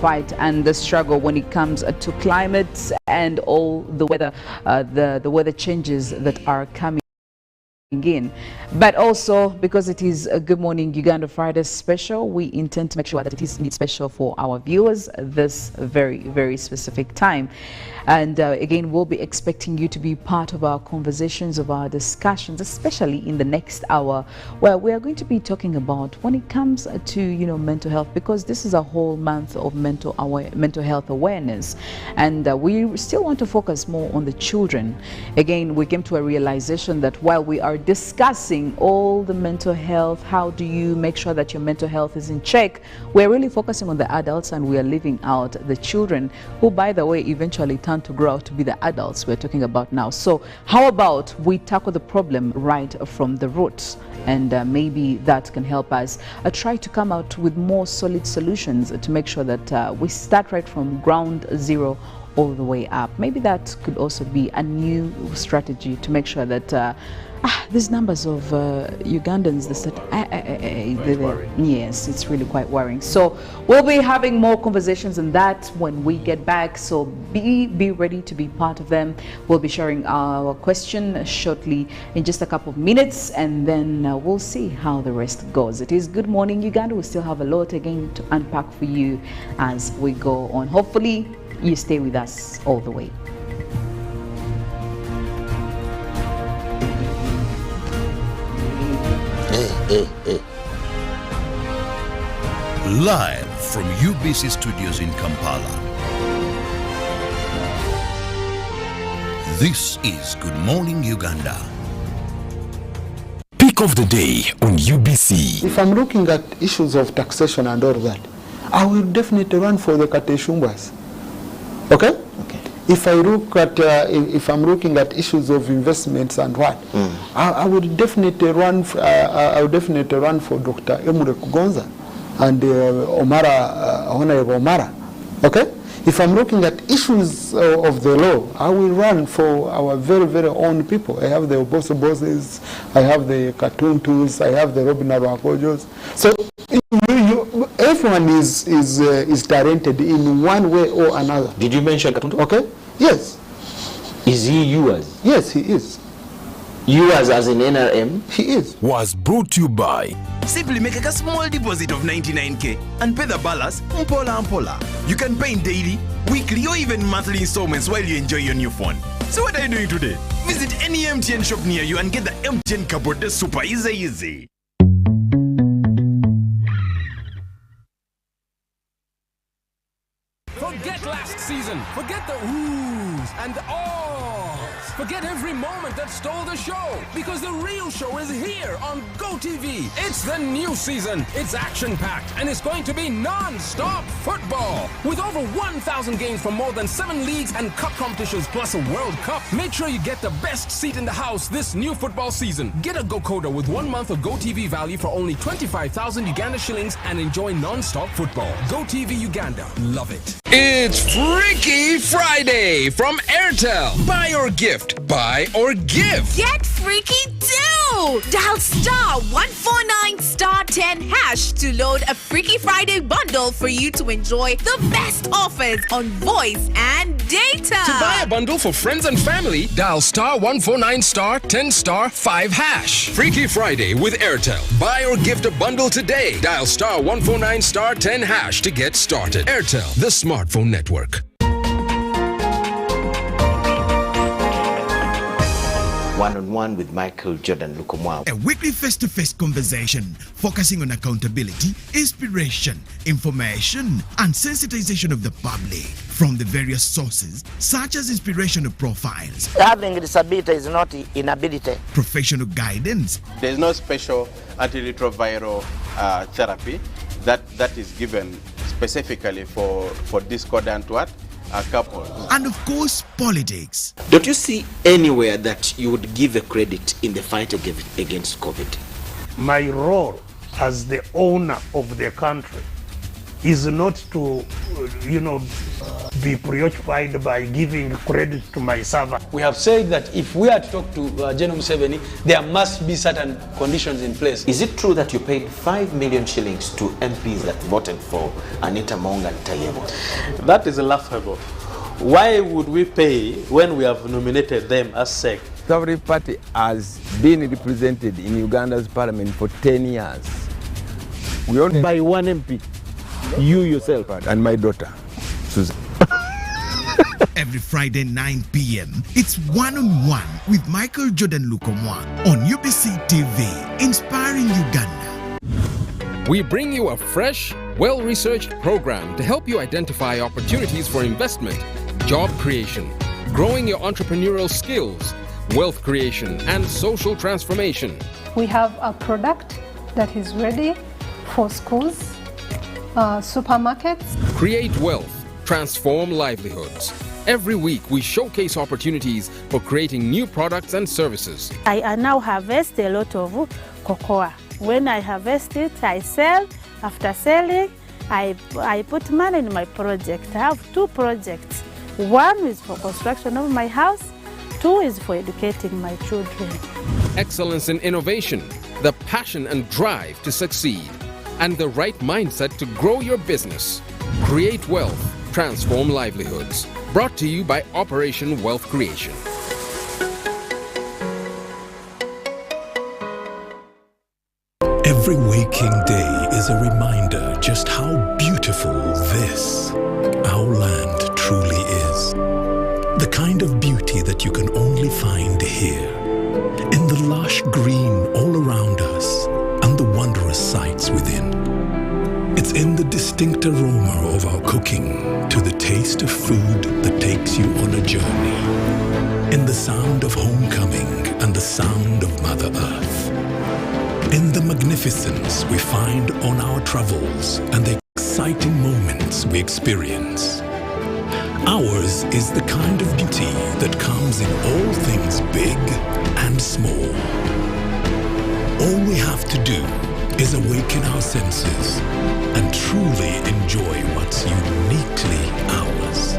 fight and the struggle when it comes to climate and all the weather, the weather changes that are coming in. But also, because it is a Good Morning Uganda Friday special, we intend to make sure that it is special for our viewers this very specific time. And again, we'll be expecting you to be part of our conversations, of our discussions, especially in the next hour, where we are going to be talking about when it comes to mental health, because this is a whole month of mental health awareness, and we still want to focus more on the children. Again, we came to a realization that while we are discussing all the mental health, how do you make sure that your mental health is in check, we're really focusing on the adults, and we are leaving out the children, who, by the way, eventually turn to grow out to be the adults we're talking about now. So how about we tackle the problem right from the roots, and maybe that can help us try to come out with more solid solutions to make sure that we start right from ground zero all the way up. Maybe that could also be a new strategy to make sure that these numbers of Ugandans, yes, it's really quite worrying. So we'll be having more conversations on that when we get back. So be ready to be part of them. We'll be sharing our question shortly in just a couple of minutes, and then we'll see how the rest goes. It is Good Morning Uganda. We still have a lot again to unpack for you as we go on. Hopefully you stay with us all the way. Live from UBC Studios in Kampala. This is Good Morning Uganda. Pick of the day on UBC. If I'm looking at issues of taxation and all that, I will definitely run for the Kateshumbas. Okay? If I look at, if I'm looking at issues of investments and what, I would definitely run. I would definitely run for Dr. Emure Kugonza and Honorable Omara. Okay. If I'm looking at issues of the law, I will run for our very own people. I have the Oboso Bosses, I have the Katuntus, I have the Robin Arwakojos. So everyone is talented in one way or another. Did you mention Katuntu? Okay. Yes. Is he yours? Yes, he is. Yours as in NRM? He is. Was brought to you by. Simply make a small deposit of 99k and pay the balance mpola. You can pay in daily, weekly, or even monthly installments while you enjoy your new phone. So what are you doing today? Visit any MTN shop near you and get the MTN cupboard. That's super easy. Forget last season. Forget the oohs and the ahs. Forget every moment that stole the show, because the real show is here on GoTV. It's the new season. It's action-packed, and it's going to be non-stop football. With over 1,000 games from more than 7 leagues and cup competitions, plus a World Cup. Make sure you get the best seat in the house this new football season. Get a GoCoder with 1 month of GoTV value for only 25,000 Uganda shillings and enjoy non-stop football. GoTV Uganda. Love it. It's Freaky Friday from Airtel. Buy or gift. Buy or give. Get freaky too! Dial *149*10# to load a Freaky Friday bundle for you to enjoy the best offers on voice and data. To buy a bundle for friends and family, dial *149*10*5#. Freaky Friday with Airtel. Buy or gift a bundle today. Dial *149*10# to get started. Airtel, the smartphone network. One-on-one with Michael Jordan Lukomwao. A weekly face-to-face conversation focusing on accountability, inspiration, information, and sensitization of the public from the various sources, such as inspirational profiles. Having a disability is not inability. Professional guidance. There is no special antiretroviral therapy that is given specifically for discordant couples. And of course, politics. Don't you see anywhere that you would give a credit in the fight against COVID? My role as the owner of the country is not to, be preoccupied by giving credit to my servant. We have said that if we are to talk to General Museveni, there must be certain conditions in place. Is it true that you paid 5 million shillings to MPs that voted for Anita Monga and Tayebo? That is laughable. Why would we pay when we have nominated them as SEC? Every party has been represented in Uganda's parliament for 10 years. We only by one MP, you yourself and my daughter, Susan. Every Friday 9 p.m. It's one-on-one with Michael Jordan Lukomwa on UBC TV, inspiring Uganda. We bring you a fresh, well-researched program to help you identify opportunities for investment, job creation, growing your entrepreneurial skills, wealth creation, and social transformation. We have a product that is ready for schools, supermarkets. Create wealth, transform livelihoods. Every week, we showcase opportunities for creating new products and services. I now harvest a lot of cocoa. When I harvest it, I sell. After selling, I put money in my project. I have 2 projects. One is for construction of my house. 2 is for educating my children. Excellence in innovation, the passion and drive to succeed, and the right mindset to grow your business. Create wealth, transform livelihoods. Brought to you by Operation Wealth Creation. Every waking day is a reminder just how beautiful this, our land, truly is. The kind of beauty that you can only find here, in the lush green all around us and the wondrous sights within. It's in the distinct aroma of our cooking, to the taste of food that takes you on a journey, in the sound of homecoming and the sound of Mother Earth, in the magnificence we find on our travels and the exciting moments we experience. Ours is the kind of beauty that comes in all things big and small. All we have to do is awaken our senses and truly enjoy what's uniquely ours.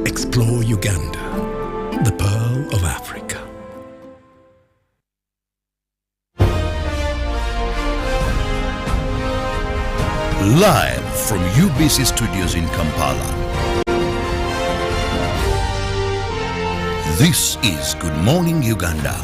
Explore Uganda, the pearl of Africa. Live from UBC Studios in Kampala. This is Good Morning Uganda.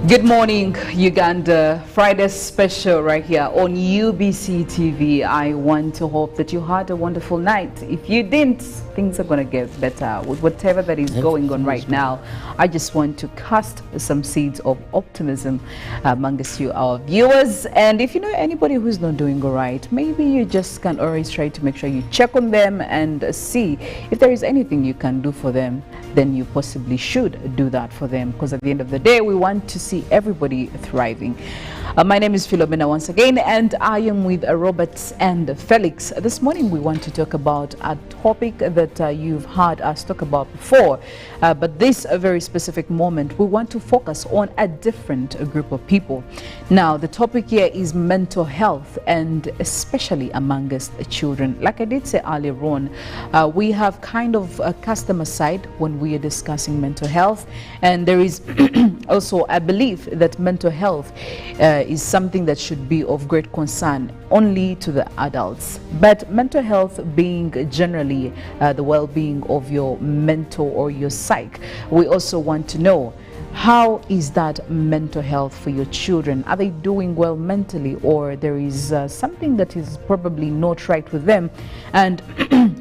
Good morning, Uganda. Friday special right here on UBC TV. I want to hope that you had a wonderful night. If you didn't, things are going to get better with whatever that is going on right now. I just want to cast some seeds of optimism amongst you, our viewers. And if you know anybody who's not doing all right, maybe you just can always try to make sure you check on them and see if there is anything you can do for them. Then you possibly should do that for them, because at the end of the day, we want to see everybody thriving. My name is Philomena once again, and I am with Robert and Felix. This morning we want to talk about a topic that you've heard us talk about before, but this a very specific moment we want to focus on a different group of people. Now the topic here is mental health, and especially amongst children. Like I did say earlier on, we have kind of a customer side when we are discussing mental health, and there is also a belief that mental health is something that should be of great concern only to the adults. But mental health being generally the well-being of your mental or your psyche, we also want to know, how is that mental health for your children? Are they doing well mentally, or there is something that is probably not right with them? And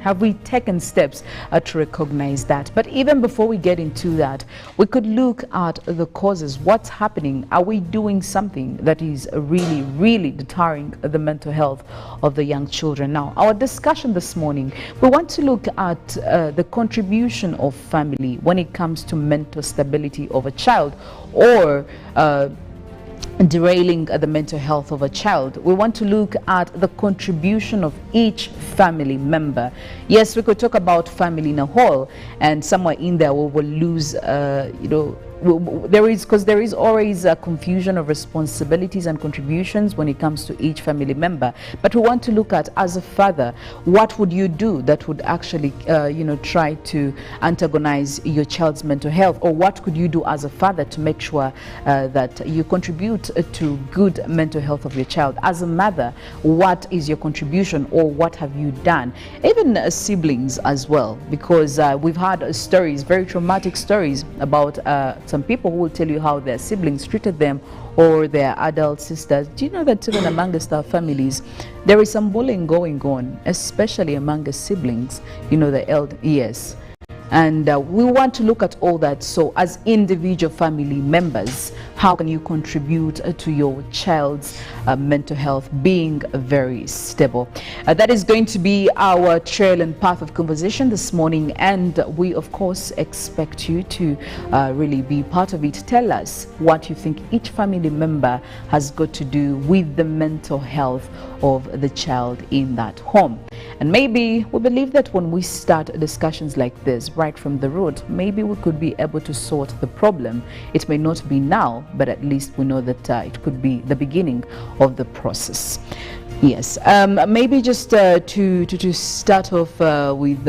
have we taken steps to recognize that? But even before we get into that, we could look at the causes. What's happening? Are we doing something that is really, really deterring the mental health of the young children? Now, our discussion this morning, we want to look at the contribution of family when it comes to mental stability of a child, or derailing the mental health of a child. We want to look at the contribution of each family member. Yes, we could talk about family in a whole, and somewhere in there we will lose, there is always a confusion of responsibilities and contributions when it comes to each family member. But we want to look at, as a father, what would you do that would actually try to antagonize your child's mental health, or what could you do as a father to make sure that you contribute to good mental health of your child? As a mother, what is your contribution, or what have you done? Even siblings as well, because we've had stories, very traumatic stories about some people who will tell you how their siblings treated them, or their adult sisters. Do you know that even amongst our families, there is some bullying going on, especially among the siblings, the elder, yes. And we want to look at all that. So as individual family members, how can you contribute to your child's mental health being very stable? That is going to be our trail and path of conversation this morning, and we of course expect you to really be part of it. Tell us what you think each family member has got to do with the mental health of the child in that home. And maybe we believe that when we start discussions like this right from the root, maybe we could be able to sort the problem. It may not be now, but at least we know that it could be the beginning of the process. Yes, maybe just to start off with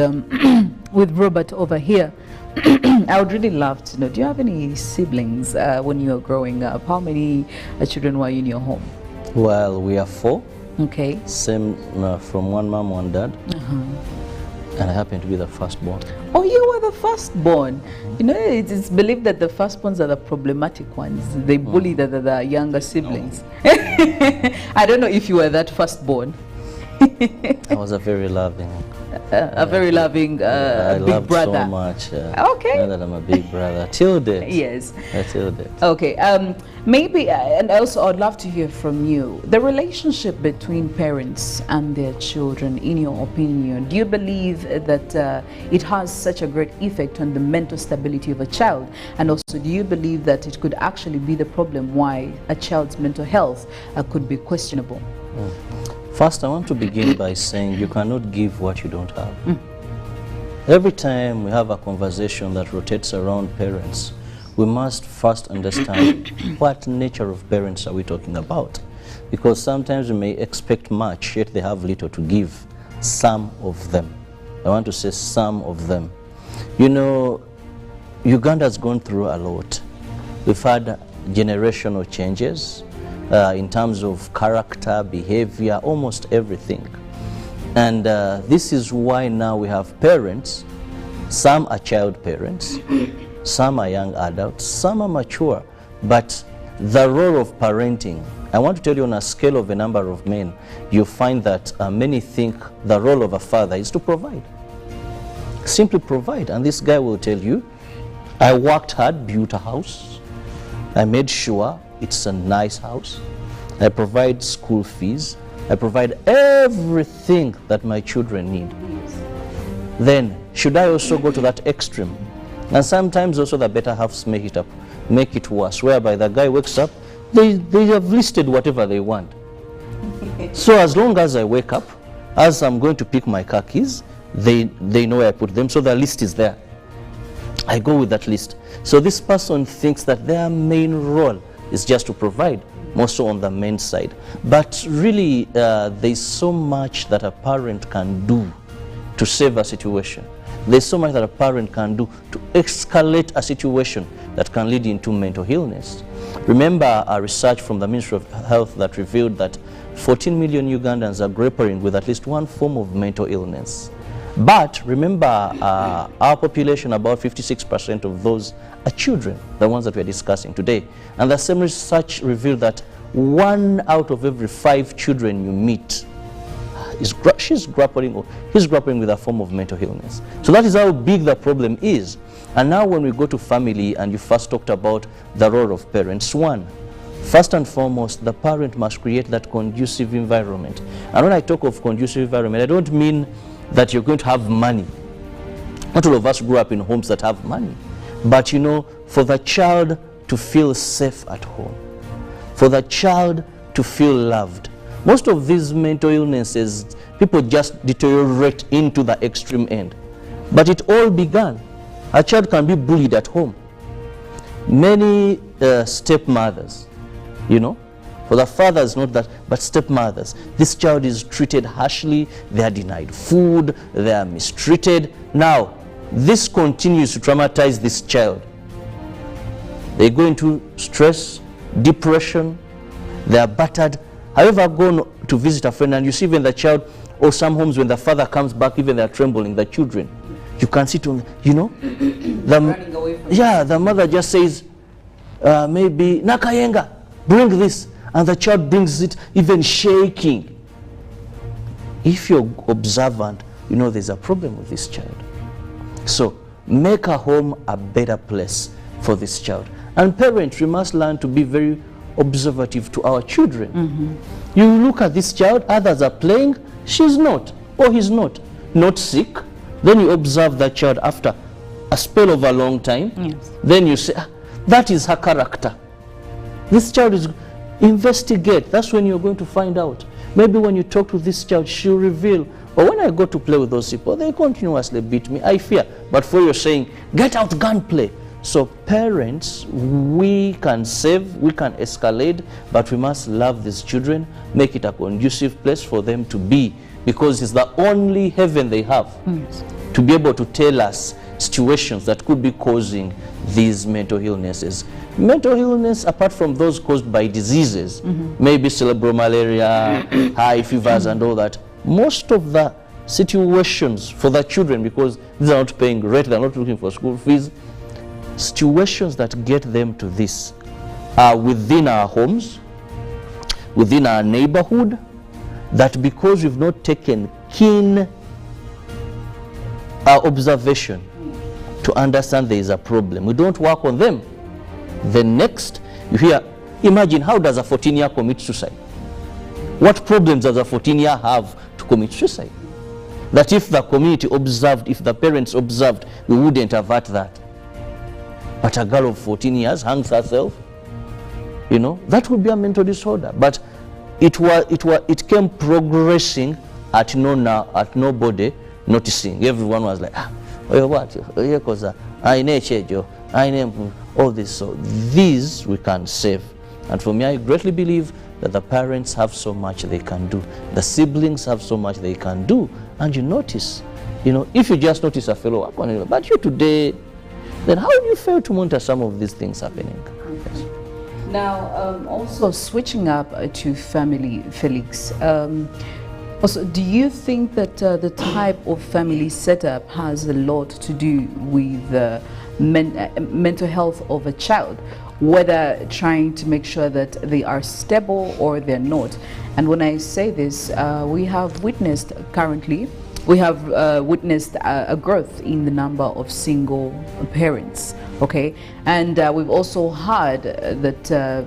with Robert over here. I would really love to know, do you have any siblings when you were growing up? How many children were you in your home? Well, we are 4. Okay. Same from one mom, one dad. And I happen to be the firstborn. Oh, you were the firstborn. It's believed that the firstborns are the problematic ones. They bully the younger siblings. I don't know if you were that firstborn. I was a very loving. Very loving big brother. So much. Okay. Now that I'm a big brother till death. Yes. Till death. Okay. Maybe, and also I'd love to hear from you, the relationship between parents and their children, in your opinion. Do you believe that it has such a great effect on the mental stability of a child? And also, do you believe that it could actually be the problem why a child's mental health could be questionable? First, I want to begin by saying you cannot give what you don't have. Every time we have a conversation that rotates around parents, we must first understand what nature of parents are we talking about. Because sometimes we may expect much, yet they have little to give. Some of them. I want to say some of them. Uganda's gone through a lot. We've had generational changes in terms of character, behavior, almost everything. And this is why now we have parents. Some are child parents. Some are young adults, some are mature, but the role of parenting, I want to tell you, on a scale of a number of men, you find that many think the role of a father is to provide. Simply provide. And this guy will tell you, I worked hard, built a house, I made sure it's a nice house, I provide school fees, I provide everything that my children need. Then, should I also go to that extreme? And sometimes also the better halves make it worse, whereby the guy wakes up, they have listed whatever they want. So as long as I wake up, as I'm going to pick my car keys, they know where I put them, so the list is there. I go with that list. So this person thinks that their main role is just to provide, more so on the men's side. But really, there's so much that a parent can do to save a situation. There's so much that a parent can do to escalate a situation that can lead into mental illness. Remember a research from the Ministry of Health that revealed that 14 million Ugandans are grappling with at least one form of mental illness. But remember, our population, about 56% of those are children, the ones that we're discussing today. And the same research revealed that 1 out of every 5 children you meet he's grappling with a form of mental illness. So that is how big the problem is. And now when we go to family, and you first talked about the role of parents, first and foremost, the parent must create that conducive environment. And when I talk of conducive environment, I don't mean that you're going to have money. Not all of us grew up in homes that have money. But for the child to feel safe at home, for the child to feel loved. Most of these mental illnesses, people just deteriorate into the extreme end. But it all began. A child can be bullied at home. Many stepmothers, you know, for the fathers, not that, but stepmothers. This child is treated harshly, they are denied food, they are mistreated. Now, this continues to traumatize this child. They go into stress, depression, they are battered. Have you ever gone to visit a friend and you see even the child, or some homes when the father comes back, even they are trembling, the children. You can sit on, you know, the mother just says, maybe, Nakayenga, bring this. And the child brings it even shaking. If you're observant, you know there's a problem with this child. So make a home a better place for this child. And parents, we must learn to be very observative to our children. You look at this child, others are playing, she's not, or he's not sick. Then you observe that child after a spell of a long time. Yes. Then you say, that is her character. This child is, investigate. That's when you're going to find out. Maybe when you talk to this child, she'll reveal. But when I go to play with those people, they continuously beat me. I fear. But for you saying, get out gunplay. So parents, we can save, we can escalate, but we must love these children, make it a conducive place for them to be, because it's the only heaven they have. Yes. To be able to tell us situations that could be causing these mental illnesses. Mental illness, apart from those caused by diseases, maybe cerebral malaria, high fevers and all that, most of the situations for the children, because they're not paying rent, they're not looking for school fees, situations that get them to this are within our homes, within our neighborhood, that because we've not taken keen observation to understand there is a problem, we don't work on them. The next, you hear, imagine, how does a 14-year commit suicide? What problems does a 14-year have to commit suicide? That if the community observed, if the parents observed, we wouldn't avert that. But a girl of 14 years hangs herself, you know, that would be a mental disorder. But it came progressing at nobody noticing. Everyone was like, what? I know all this. So these we can save. And for me, I greatly believe that the parents have so much they can do. The siblings have so much they can do. And you notice, you know, if you just notice a fellow up on it, but you today, then how do you fail to monitor some of these things happening? Yes. Now, also switching up to family, Felix, also, do you think that the type of family setup has a lot to do with the mental health of a child, whether trying to make sure that they are stable or they're not? And when I say this, we have witnessed currently, we have witnessed a growth in the number of single parents, okay? And we've also heard that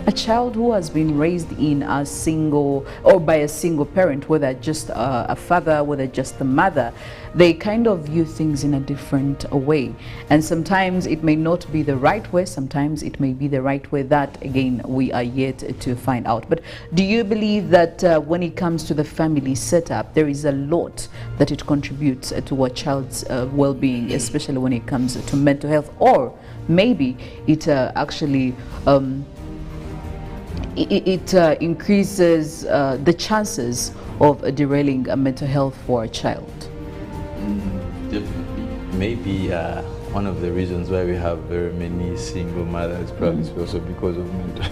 a child who has been raised in a single, or by a single parent, whether just a father, whether just a mother, they kind of view things in a different way. And sometimes it may not be the right way, sometimes it may be the right way. That, again, we are yet to find out. But do you believe that when it comes to the family setup, there is a lot that it contributes to a child's well-being, especially when it comes to mental health? Or maybe it actually it increases the chances of derailing mental health for a child? Definitely. Maybe one of the reasons why we have very many single mothers probably is also because of mental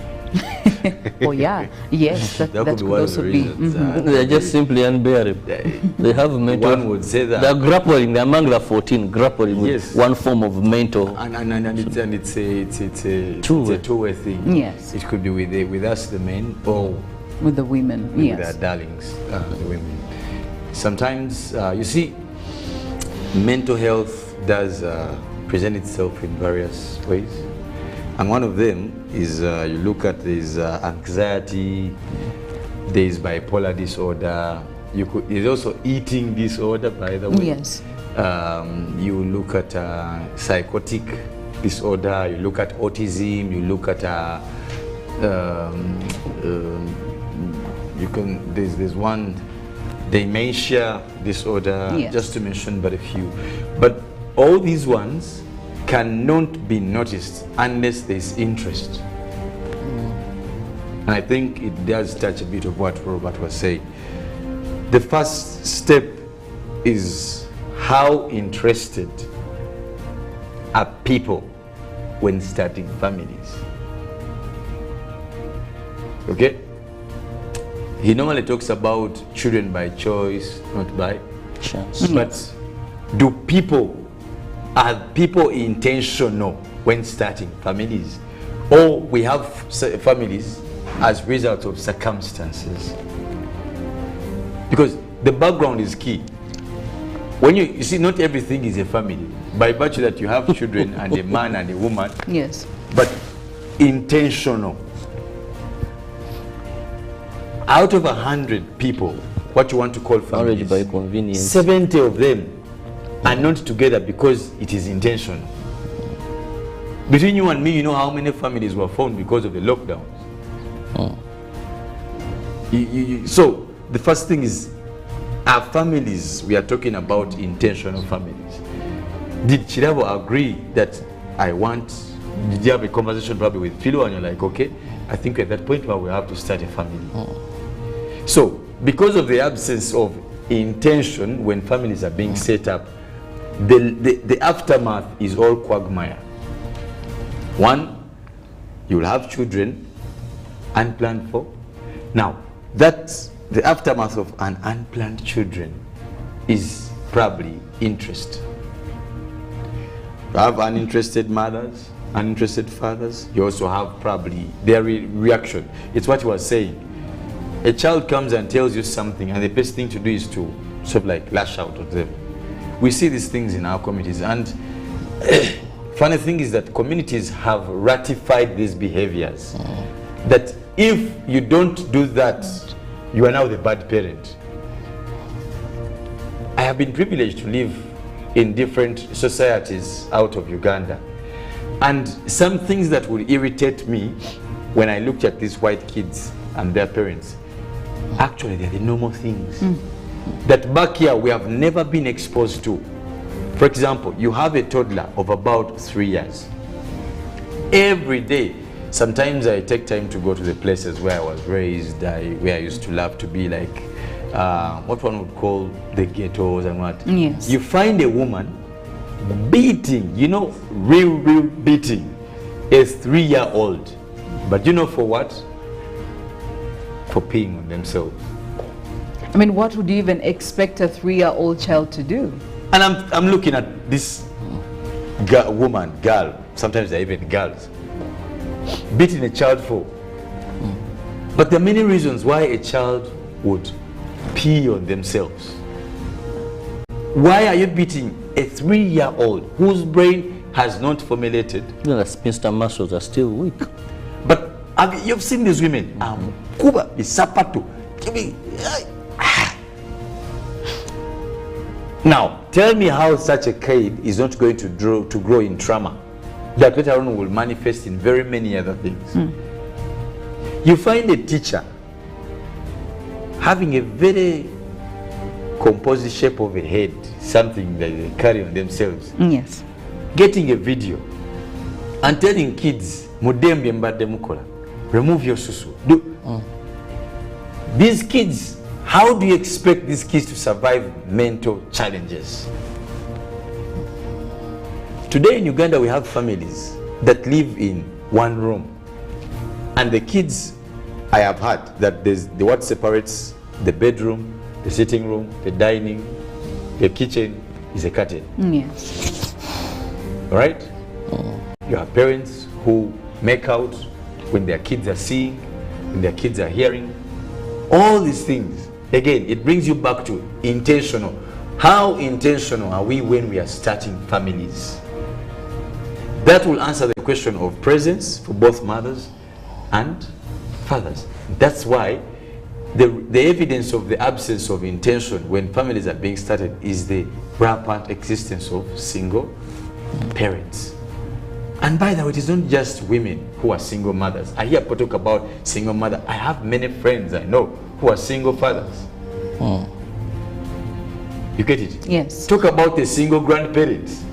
Oh yeah, yes, that could also be. They're just simply unbearable. They have mental. One would say that they're grappling. They're among the 14, grappling with yes. one form of mental. And it's a two-way thing. Yes, it could be with us, the men, or with the women. With yes, our darlings, the women. Sometimes you see, mental health does present itself in various ways. And one of them is you look at this anxiety, there is bipolar disorder, there's also eating disorder, by the way. Yes. You look at psychotic disorder, you look at autism, you look at you can, there's one dementia disorder, Yes. just to mention but a few. But all these ones cannot be noticed unless there's interest. And I think it does touch a bit of what Robert was saying. The first step is how interested are people when starting families. Okay? He normally talks about children by choice, not by chance. But are people intentional when starting families? Or we have families as a result of circumstances? Because the background is key. When you see, not everything is a family. By virtue that you have children and a man and a woman. Yes. But intentional. Out of 100 people, what you want to call families, by convenience, 70 of them are not together because it is intentional. Between you and me, you know how many families were formed because of the lockdowns. So the first thing is, our families, we are talking about intentional families. Did Kirabo agree that did you have a conversation probably with Philo and you're like, okay, I think at that point where we have to start a family. So because of the absence of intention when families are being set up, the aftermath is all quagmire. One, you will have children unplanned for. Now, that's the aftermath of an unplanned children is probably interest. You have uninterested mothers, uninterested fathers. You also have probably their reaction. It's what you were saying. A child comes and tells you something, and the best thing to do is to sort of like lash out at them. We see these things in our communities, and funny thing is that communities have ratified these behaviors. That if you don't do that, you are now the bad parent. I have been privileged to live in different societies out of Uganda, and some things that would irritate me when I looked at these white kids and their parents, actually they're the normal things that back here we have never been exposed to. For example, you have a toddler of about 3 years. Every day, sometimes I take time to go to the places where I was raised, where I used to love to be, like what one would call the ghettos and what. Yes. You find a woman beating, real beating a 3-year-old. But you know for what? For peeing on themselves. I mean, what would you even expect a 3-year-old child to do? And I'm looking at this girl, sometimes they're even girls, beating a child for. But there are many reasons why a child would pee on themselves. Why are you beating a 3-year-old whose brain has not formulated? The sphincter muscles are still weak. But you've seen these women. Kuba bisapato. Now, tell me how such a kid is not going to grow in trauma that later on will manifest in very many other things. You find a teacher having a very composite shape of a head, something that they carry on themselves. Yes. Getting a video and telling kids, "Mudembe mbadde mukola, remove your susu." These kids, how do you expect these kids to survive mental challenges? Today in Uganda, we have families that live in one room, and the kids, I have heard that there's what separates the bedroom, the sitting room, the dining, the kitchen is a curtain. Yes. Right? You have parents who make out when their kids are seeing, when their kids are hearing. All these things, again, it brings you back to intentional. How intentional are we when we are starting families? That will answer the question of presence for both mothers and fathers. That's why the evidence of the absence of intention when families are being started is the rampant existence of single parents. And by the way, it is not just women who are single mothers. I hear people talk about single mother. I have many friends I know who are single fathers. You get it? Yes. Talk about the single grandparents.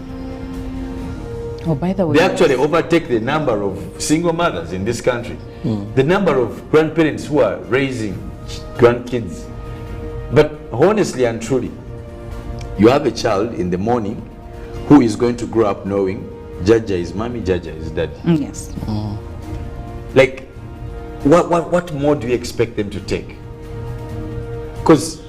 Oh, by the way, They actually overtake the number of single mothers in this country. The number of grandparents who are raising grandkids. But honestly and truly, you have a child in the morning who is going to grow up knowing Jaja is mommy, Jaja is daddy. Yes. Like, what more do you expect them to take? Because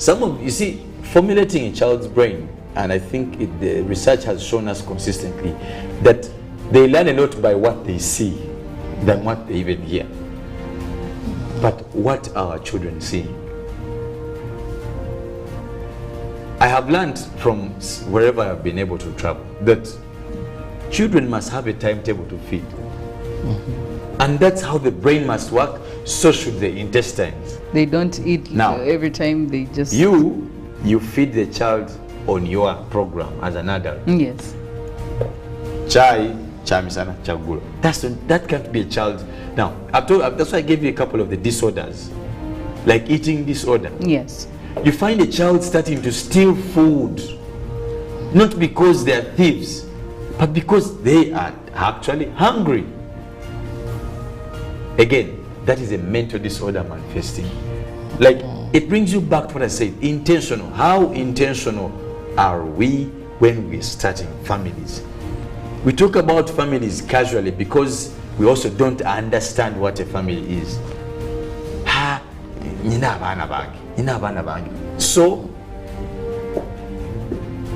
you see, formulating a child's brain, and I think the research has shown us consistently that they learn a lot by what they see than what they even hear. But what are our children seeing? I have learned from wherever I've been able to travel that children must have a timetable to feed. And that's how the brain must work, so should the intestines. They don't eat Now, every time, they just... You feed the child on your program as an adult. Yes. Chai, chamisana, chagula. That can't be a child. Now, that's why I gave you a couple of the disorders, like eating disorder. Yes. You find a child starting to steal food, not because they are thieves, but because they are actually hungry. Again, that is a mental disorder manifesting. Like, it brings you back to what I said, intentional. How intentional are we when we're starting families? We talk about families casually because we also don't understand what a family is. So,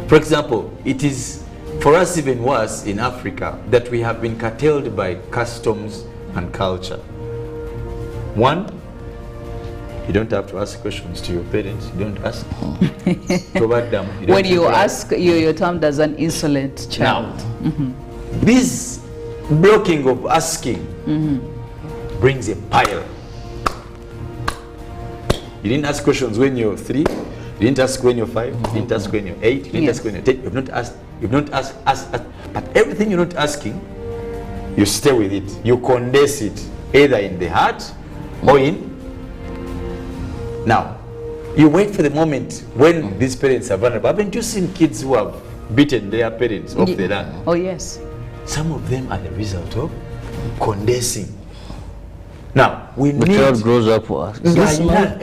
for example, it is for us even worse in Africa that we have been curtailed by customs and culture. One, you don't have to ask questions to your parents. You don't ask. When you ask, your termed as an insolent child. Now, this blocking of asking brings a pile. You didn't ask questions when you're 3. You didn't ask when you're 5. You didn't ask when you're 8. You didn't ask when you're 10. You've not asked. You've not asked. But everything you're not asking, you stay with it. You condense it either in the heart or in. Now, you wait for the moment when these parents are vulnerable. Haven't you seen kids who have beaten their parents off the land? Oh, yes. Some of them are the result of condensing. Now, we the need... child grows up this man.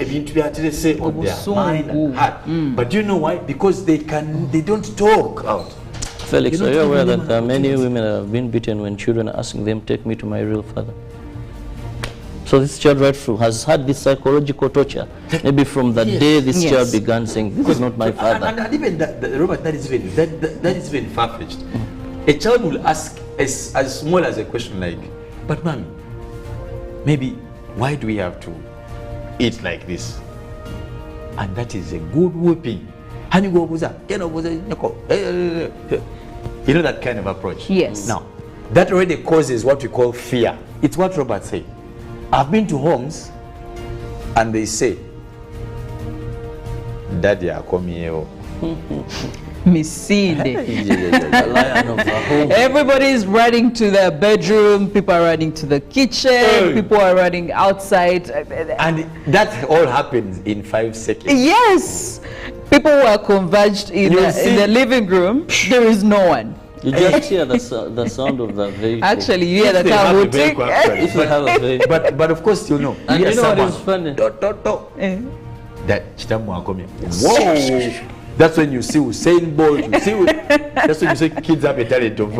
On their mind and heart. But do you know why? Because they don't talk out. Felix, are you aware that there are many women that have been beaten when children are asking them, take me to my real father? So this child right through has had this psychological torture, maybe from the day this child began saying, this is not my father. And even that, Robert, that is even far-fetched. A child will ask as small as a question like, but mommy, maybe why do we have to eat like this? And that is a good whooping. You know that kind of approach? Yes. Now, that already causes what we call fear. It's what Robert said. I've been to homes and they say, Daddy, I come here. Everybody is running to their bedroom, people are running to the kitchen, people are running outside. And that all happens in 5 seconds. Yes! People who are converged in the living room, there is no one. You just hear the sound of the vehicle. Actually, you hear the car hooting. If you have a vehicle. But of course, you know. And you know what is funny? That Chitamu Akomia. Whoa! That's when you see Usain Bolt. That's when you see kids have a talent of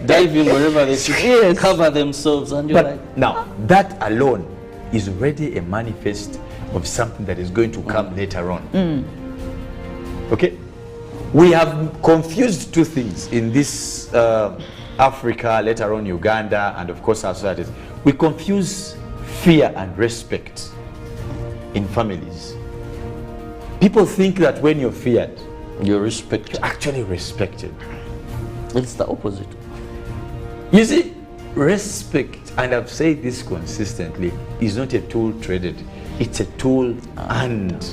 diving wherever they should cover themselves. And you're like, now, that alone is already a manifest of something that is going to come later on. Okay? We have confused two things in this Africa, later on Uganda, and of course our societies. We confuse fear and respect in families. People think that when you're feared, you're respected. You're actually respected. It's the opposite. You see, respect, and I've said this consistently, is not a tool traded. It's a tool earned.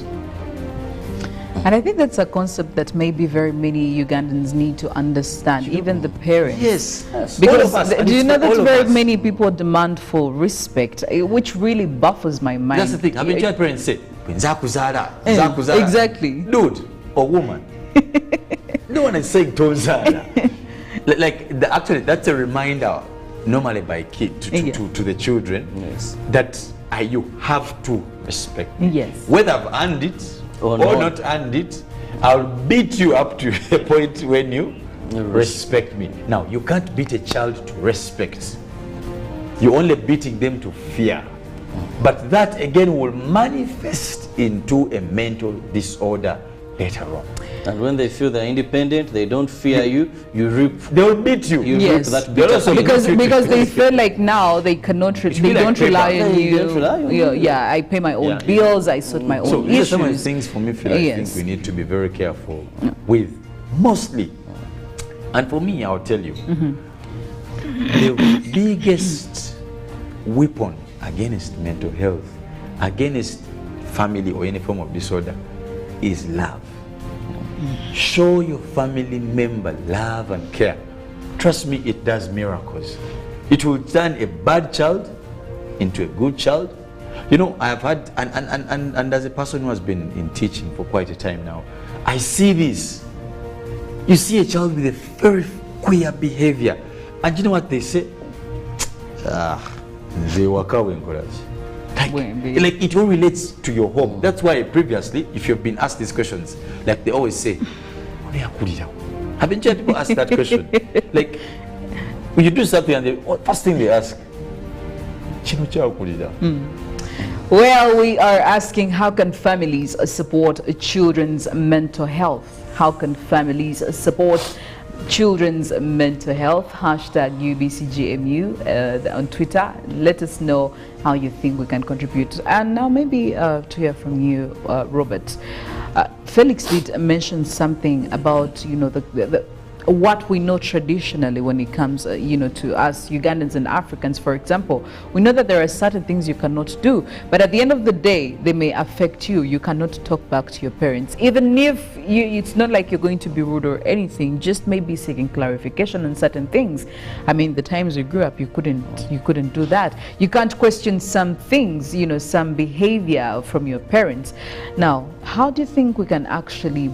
And I think that's a concept that maybe very many Ugandans need to understand, even the parents. Yes. Because All of us, do you know that all of very us. many people demand full respect, which really baffles my mind. That's the thing. I mean, your parents say, Zakuzara. Exactly. Dude or woman. No one is saying Tozara. Actually, that's a reminder, normally by kid to the children, that you have to respect me. Yes. Whether I've earned it or not earned it, I'll beat you up to a point when you respect me. Now, you can't beat a child to respect. You're only beating them to fear. But that again will manifest into a mental disorder later on. And when they feel they're independent, they don't fear you, you reap. They'll beat you. You Yes. reap that bitter Because they feel like now they cannot, they don't rely on you. Yeah, I pay my own bills, I sort my own issues. These are some of the things for me, Phil, I think we need to be very careful with, mostly. And for me, I'll tell you, the biggest weapon against mental health, against family or any form of disorder, is love. Show your family member love and care. Trust me, it does miracles. It will turn a bad child into a good child. You know, I have had, and as a person who has been in teaching for quite a time now, I see this. You see a child with a very queer behavior, and you know what they say? They work out encourage. Like it all relates to your home. That's why previously, if you've been asked these questions, like they always say, haven't you had people ask that question? Like, when you do something and the first thing they ask, Well, we are asking, how can families support children's mental health? How can families support children's mental health? Hashtag UBCGMU on Twitter. Let us know how you think we can contribute. And now maybe to hear from you, Robert. Felix did mention something about, you know, what we know traditionally when it comes, you know, to us Ugandans and Africans, for example. We know that there are certain things you cannot do, but at the end of the day, they may affect you. You cannot talk back to your parents, even if it's not like you're going to be rude or anything, just maybe seeking clarification on certain things. I mean, the times you grew up, you couldn't do that. You can't question some things, you know, some behavior from your parents. Now, how do you think we can actually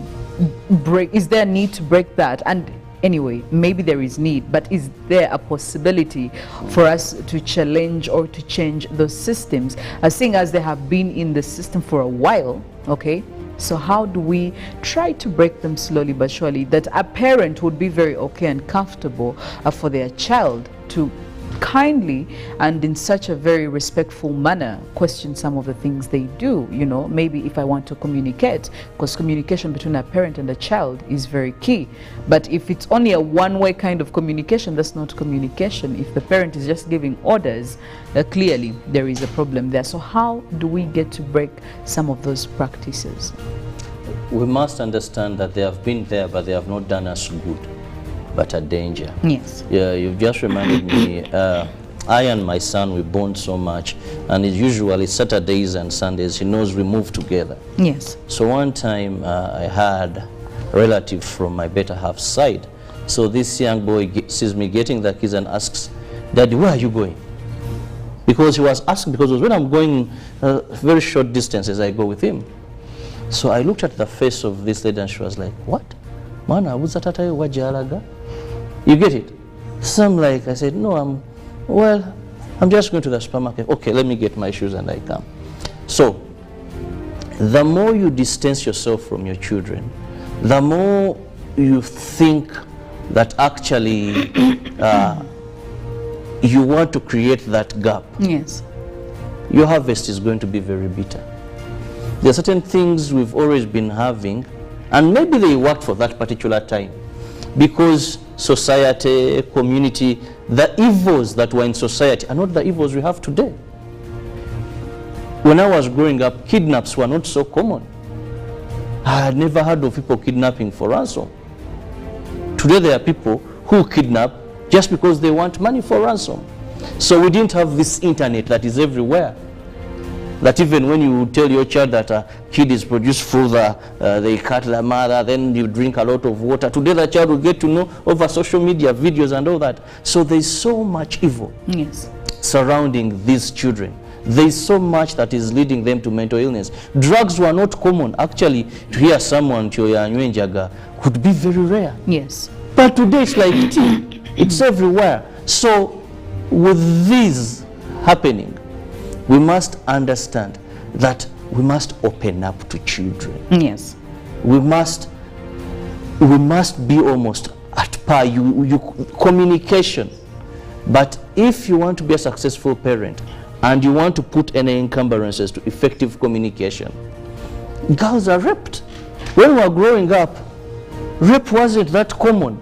break? Is there a need to break that? And anyway, maybe there is need, but is there a possibility for us to challenge or to change those systems, seeing as they have been in the system for a while? Okay, so how do we try to break them slowly but surely, that a parent would be very okay and comfortable for their child to kindly and in such a very respectful manner question some of the things they do? You know, maybe if I want to communicate, because communication between a parent and a child is very key. But if it's only a one-way kind of communication, that's not communication. If the parent is just giving orders, clearly there is a problem there. So how do we get to break some of those practices? We must understand that they have been there, but they have not done us good, but a danger. Yes. Yeah, you've just reminded me, I and my son, we bond so much, and it's usually Saturdays and Sundays, he knows we move together. Yes. So one time I had a relative from my better half side. So this young boy sees me getting the keys and asks, "Daddy, where are you going?" Because he was asking, because when I'm going very short distances, I go with him. So I looked at the face of this lady and she was like, "What? Mana, wuzatatayo wajalaga?" You get it? So I'm like, I said, "No, I'm just going to the supermarket." "Okay, let me get my shoes and I come." So the more you distance yourself from your children, the more you think that actually you want to create that gap. Yes. Your harvest is going to be very bitter. There are certain things we've always been having, and maybe they worked for that particular time, because society, community, the evils that were in society are not the evils we have today. When I was growing up, kidnaps were not so common. I had never heard of people kidnapping for ransom. Today there are people who kidnap just because they want money for ransom. So we didn't have this internet that is everywhere. that even when you tell your child that a kid is produced through they cut the mother, then you drink a lot of water, today the child will get to know over social media videos and all that. So there's so much evil surrounding these children. There's so much that is leading them to mental illness. Drugs were not common. Actually, to hear someone to Nyonyintono could be very rare. Yes. But today it's like tea. It's everywhere. So with this happening, we must understand that we must open up to children. Yes. We must be almost at par. Communication. But if you want to be a successful parent and you want to put any encumbrances to effective communication, girls are raped. When we were growing up, rape wasn't that common.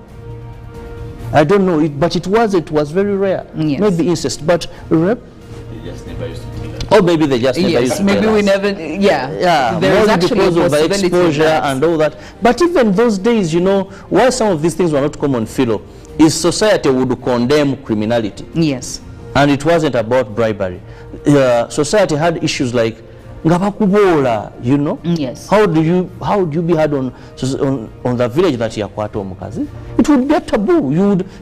I don't know, but it was very rare. Yes. Maybe incest, but rape. They just never used to tell us. Or maybe they just never used to maybe tell we us. never, yeah. There is actually because a of the possibility exposure of that. and all that. But even those days, you know, why some of these things were not common, Philo, is society would condemn criminality. Yes. And it wasn't about bribery. Society had issues like ngabakubola, you know. Yes. How do you be hard on the village that yakwata omukazi? It would be a taboo.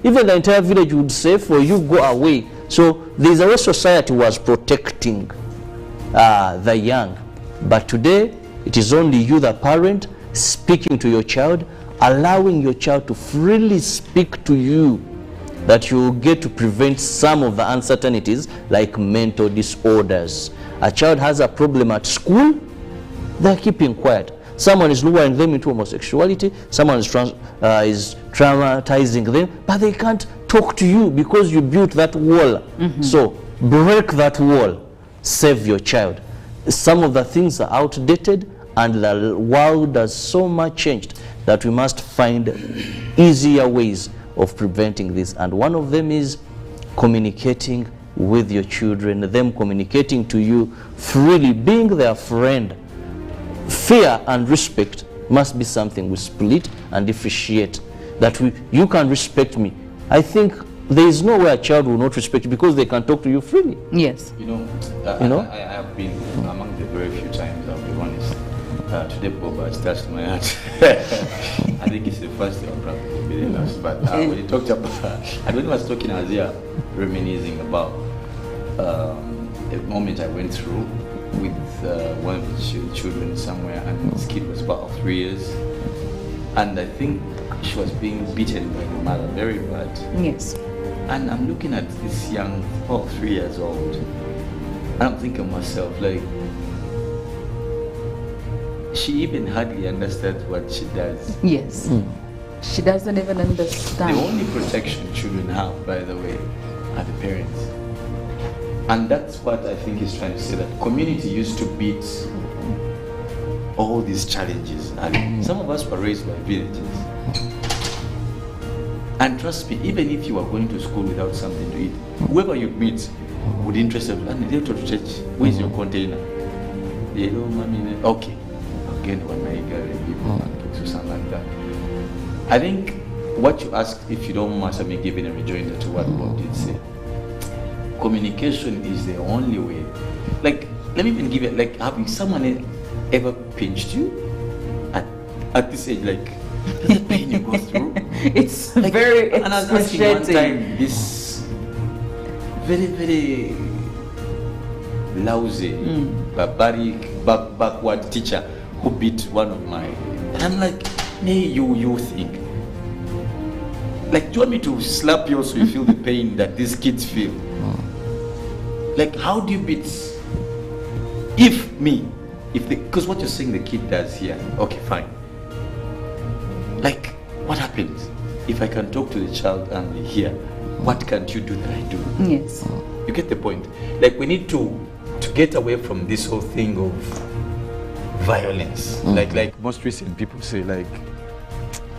Even the entire village would say for you go away. So there's a way society was protecting the young. But today it is only you, the parent, speaking to your child, allowing your child to freely speak to you, that you get to prevent some of the uncertainties like mental disorders. A child has a problem at school, they're keeping quiet. Someone is luring them into homosexuality, someone is traumatizing them, but they can't talk to you because you built that wall. So break that wall, save your child. Some of the things are outdated and the world has so much changed that we must find easier ways of preventing this. And one of them is communicating with your children, them communicating to you freely, being their friend. Fear and respect must be something we split and differentiate. That you can respect me. I think there is no way a child will not respect you because they can talk to you freely. Yes. I have been among the very few times, I'll be honest. Today Bob has touched my heart. I think it's the first day, probably be the last. But when he talked about, and when he was talking, I was here reminiscing about a moment I went through with one of the children somewhere, and this kid was about 3 years, and I think she was being beaten by the mother very bad. Yes. And I'm looking at this young, 3 years old, and I'm thinking to myself, like, she even hardly understands what she does. Yes. She doesn't even understand. The only protection children have, by the way, are the parents. And that's what I think he's trying to say, that community used to beat all these challenges. And some of us were raised by villages. And trust me, even if you are going to school without something to eat, whoever you meet would interest you. And they go to church, where's your container? Hello, mommy. Okay. Again, one night, or something like that. I think what you asked, if you don't mind me giving a rejoinder to what Bob did say, communication is the only way. Like, let me even give it, like, have someone ever pinched you at this age? Like, the pain you go through? It's like, very and I was asking one time, this very, very lousy, barbaric, backward teacher who beat one of my, and I'm like, hey, you think, like, do you want me to slap you so you feel the pain that these kids feel? Like, how do you beat, because what you're saying the kid does here, okay, fine. Like, what happens if I can talk to the child and hear, what can't you do that I do? Yes. You get the point? Like, we need to get away from this whole thing of violence. Like most recent people say, like,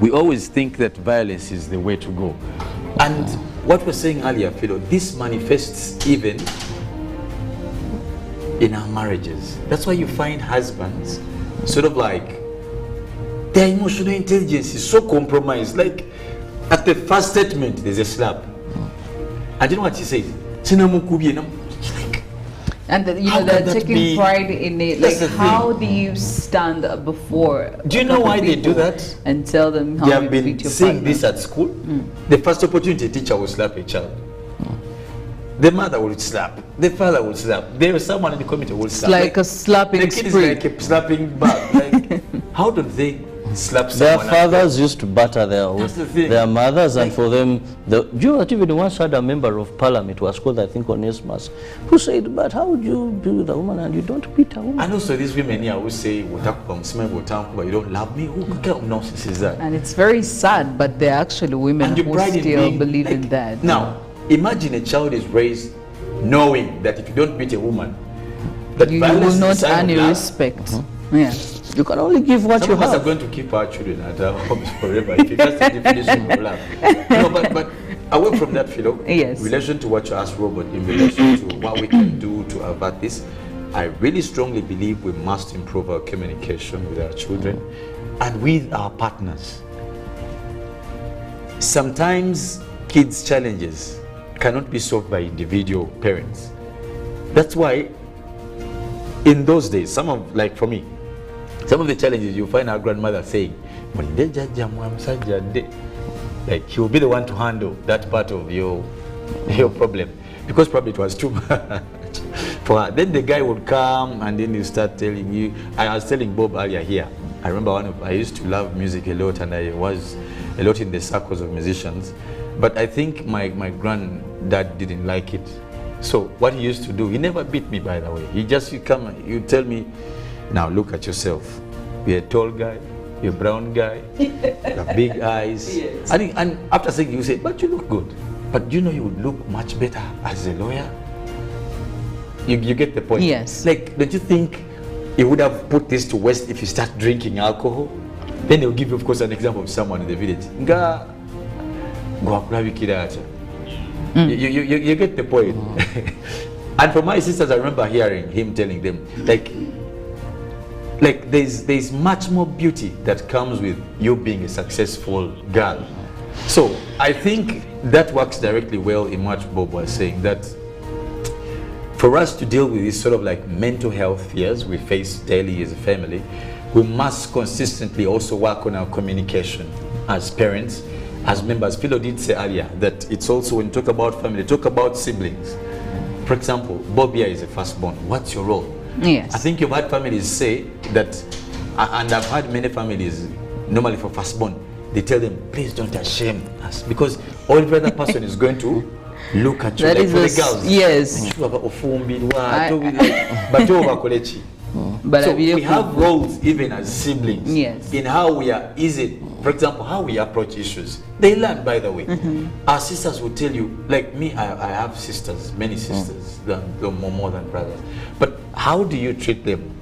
we always think that violence is the way to go. And what we're saying earlier, Philo, this manifests even in our marriages. That's why you find husbands sort of like, their emotional intelligence is so compromised. Like, at the first statement, there's a slap. I didn't know what she says. Like, And you How know, they're can that taking be- pride in it. That's Like, the how thing. do you stand before? Do you know why they do that? And tell them how They you have been treat your seeing partner. this at school. The first opportunity, a teacher will slap a child. The mother will slap. The father will slap. There is someone in the community who will It's slap. like a slapping The kid spree. is like a slapping bag. Like, how do they slap Their someone? fathers used to batter That's the thing. their mothers, and for them, do you know that even once had a member of parliament was called, I think, Onesmus, who said, but how would you be with a woman and you don't beat a woman? And also these women here who say, you don't love me. Who kind of nonsense is that? And it's very sad, but there are actually women And you who pride in still being, believe in like, that. Now, imagine a child is raised knowing that if you don't beat a woman, that You violence will is a not sign earn of your love. respect. Yeah. You can only give what Some you of us have. are going to keep our children at our homes forever. If that's the definition of love. No, but away from that, Philo, Yes. in relation to what you asked, Robert, in relation to what we can do to avert this, I really strongly believe we must improve our communication with our children and with our partners. Sometimes kids' challenges cannot be solved by individual parents. That's why in those days, like for me, some of the challenges you find our grandmother saying, like he will be the one to handle that part of your problem, because probably it was too much for her. Then the guy would come and then he start telling you. I was telling Bob earlier here, I remember I used to love music a lot and I was a lot in the circles of musicians, but I think my granddad didn't like it. So what he used to do, he never beat me, by the way. You come, you tell me, now look at yourself. You're a tall guy, you're a brown guy, you have big eyes. Yes. And after saying, you say, but you look good. But you know you would look much better as a lawyer. You get the point? Yes. Like, don't you think you would have put this to waste if you start drinking alcohol? Then they'll give you, of course, an example of someone in the village. You get the point. And for my sisters, I remember hearing him telling them, like there's much more beauty that comes with you being a successful girl. So I think that works directly well in what Bob was saying, that for us to deal with this sort of like mental health fears we face daily as a family, we must consistently also work on our communication as parents, as members. Philo did say earlier that it's also, when you talk about family, talk about siblings. For example, Bob here is a firstborn. What's your role? Yes. I think you've had families say that, and I've had many families, normally for firstborn, they tell them, please don't shame us, because every other person is going to look at you. That like is for the a girls. yes. But So we have roles even as siblings, Yes. in how we are, for example, how we approach issues. They learn, by the way. Our sisters will tell you, like me, I have sisters, many sisters, more than brothers. But how do you treat them?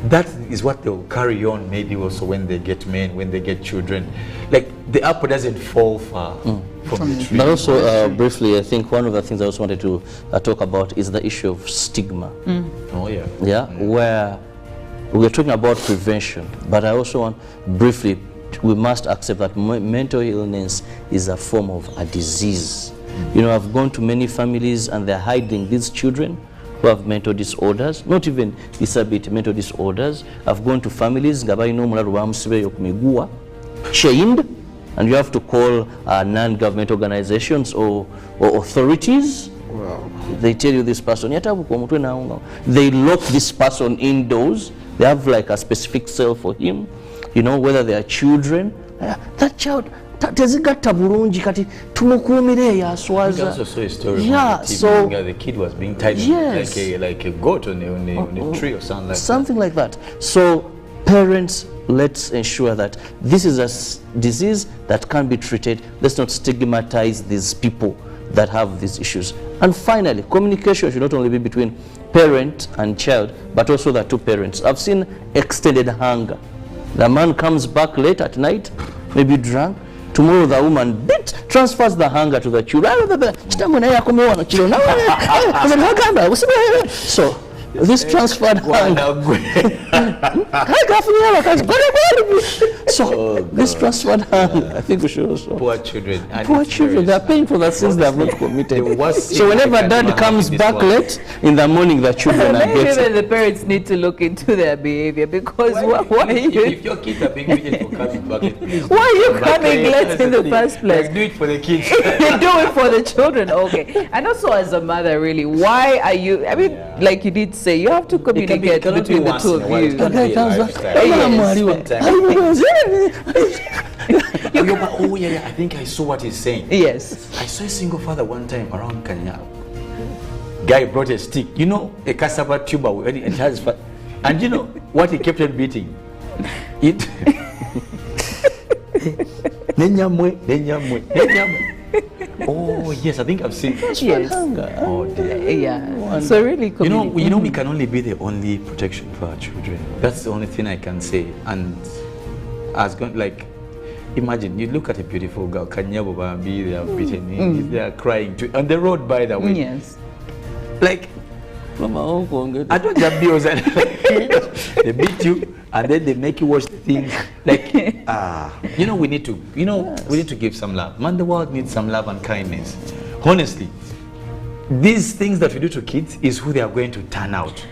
That is what they'll carry on, maybe also when they get men, when they get children. Like, the apple doesn't fall far from the tree. But also, briefly, I think one of the things I also wanted to talk about is the issue of stigma. Oh, yeah. Yeah, where we're talking about prevention, but I also want, briefly, we must accept that mental illness is a form of a disease. You know, I've gone to many families and they're hiding these children who have mental disorders, not even disability, mental disorders. I've gone to families, chained, and you have to call non-government organizations or authorities. Wow. They tell you this person, they lock this person indoors. They have like a specific cell for him, you know, whether they are children. That child, tezigata bulungi kati tumukumire yaswaza. I also saw a story yeah, so the kid was being tied yes, like a goat on a tree or something like that. Something like that. So parents, let's ensure that this is a disease that can be treated. Let's not stigmatize these people that have these issues. And finally, communication should not only be between parent and child, but also the two parents. I've seen extended hunger. The man comes back late at night, maybe drunk. Tomorrow the woman transfers the hunger to the children. So This transferred hunger. So this transferred hunger, I think we should also. Poor children. Poor children, they are paying for the sins they have not committed. So whenever dad comes back late in the morning, the children are Maybe getting. even the parents need to look into their behavior, because why are you, If your kids are being beaten for coming back late, please. why are you coming late in the first place? Like, do it for the kids. Do it for the children, okay. And also as a mother, really, why are you, I mean, like you did say, you have to communicate between the two of you. Oh yeah, I think I saw what he's saying. Yes. I saw a single father one time around Kenyana. Guy brought a stick, you know, a cassava tuber, and it has, and you know what he kept on beating? It. Oh yes, I think I've seen. Yes. Oh dear. Yeah. So really, you know, we can only be the only protection for our children. That's the only thing I can say. And as going like, imagine you look at a beautiful girl, Kanyabo Bambi, they are beaten, they are crying on the road. By the way, yes. Like, I don't have bills and they beat you and then they make you watch the things like you know, we need to we need to give some love. Man, the world needs some love and kindness. Honestly, these things that we do to kids is who they are going to turn out.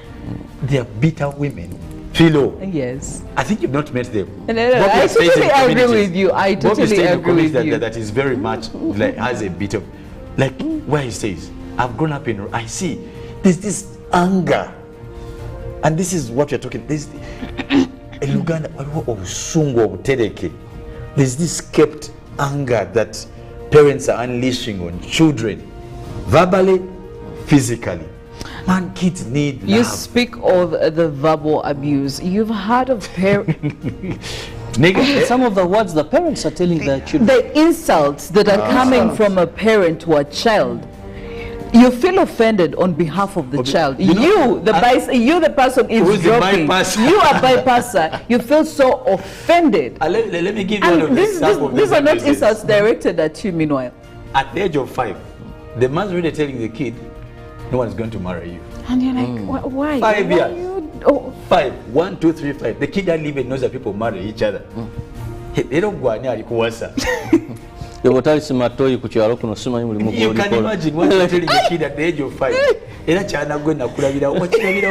They are bitter women. Philo. Yes. I think you've not met them. No, I totally agree with you. I totally agree with you. That is very much like has a bit of like where he says, I've grown up in, I see there's this anger, and this is what you're talking. There's this kept anger that parents are unleashing on children, verbally, physically. Man, kids need love. You speak of the verbal abuse. You've heard of parents. Some of the words the parents are telling their children. The insults that are coming from a parent to a child. You feel offended on behalf of the child. You, the person is dropping. You are bypasser. You feel so offended. Let me give you one of the examples. These are not insults directed at you, meanwhile. At the age of 5, the man's really telling the kid, no one's going to marry you. And you're like, why? 5 years. 5. 1, 2, 3, 5. The kid doesn't even know that people marry each other. They don't go near the You can imagine what you're telling a kid at the age of 5.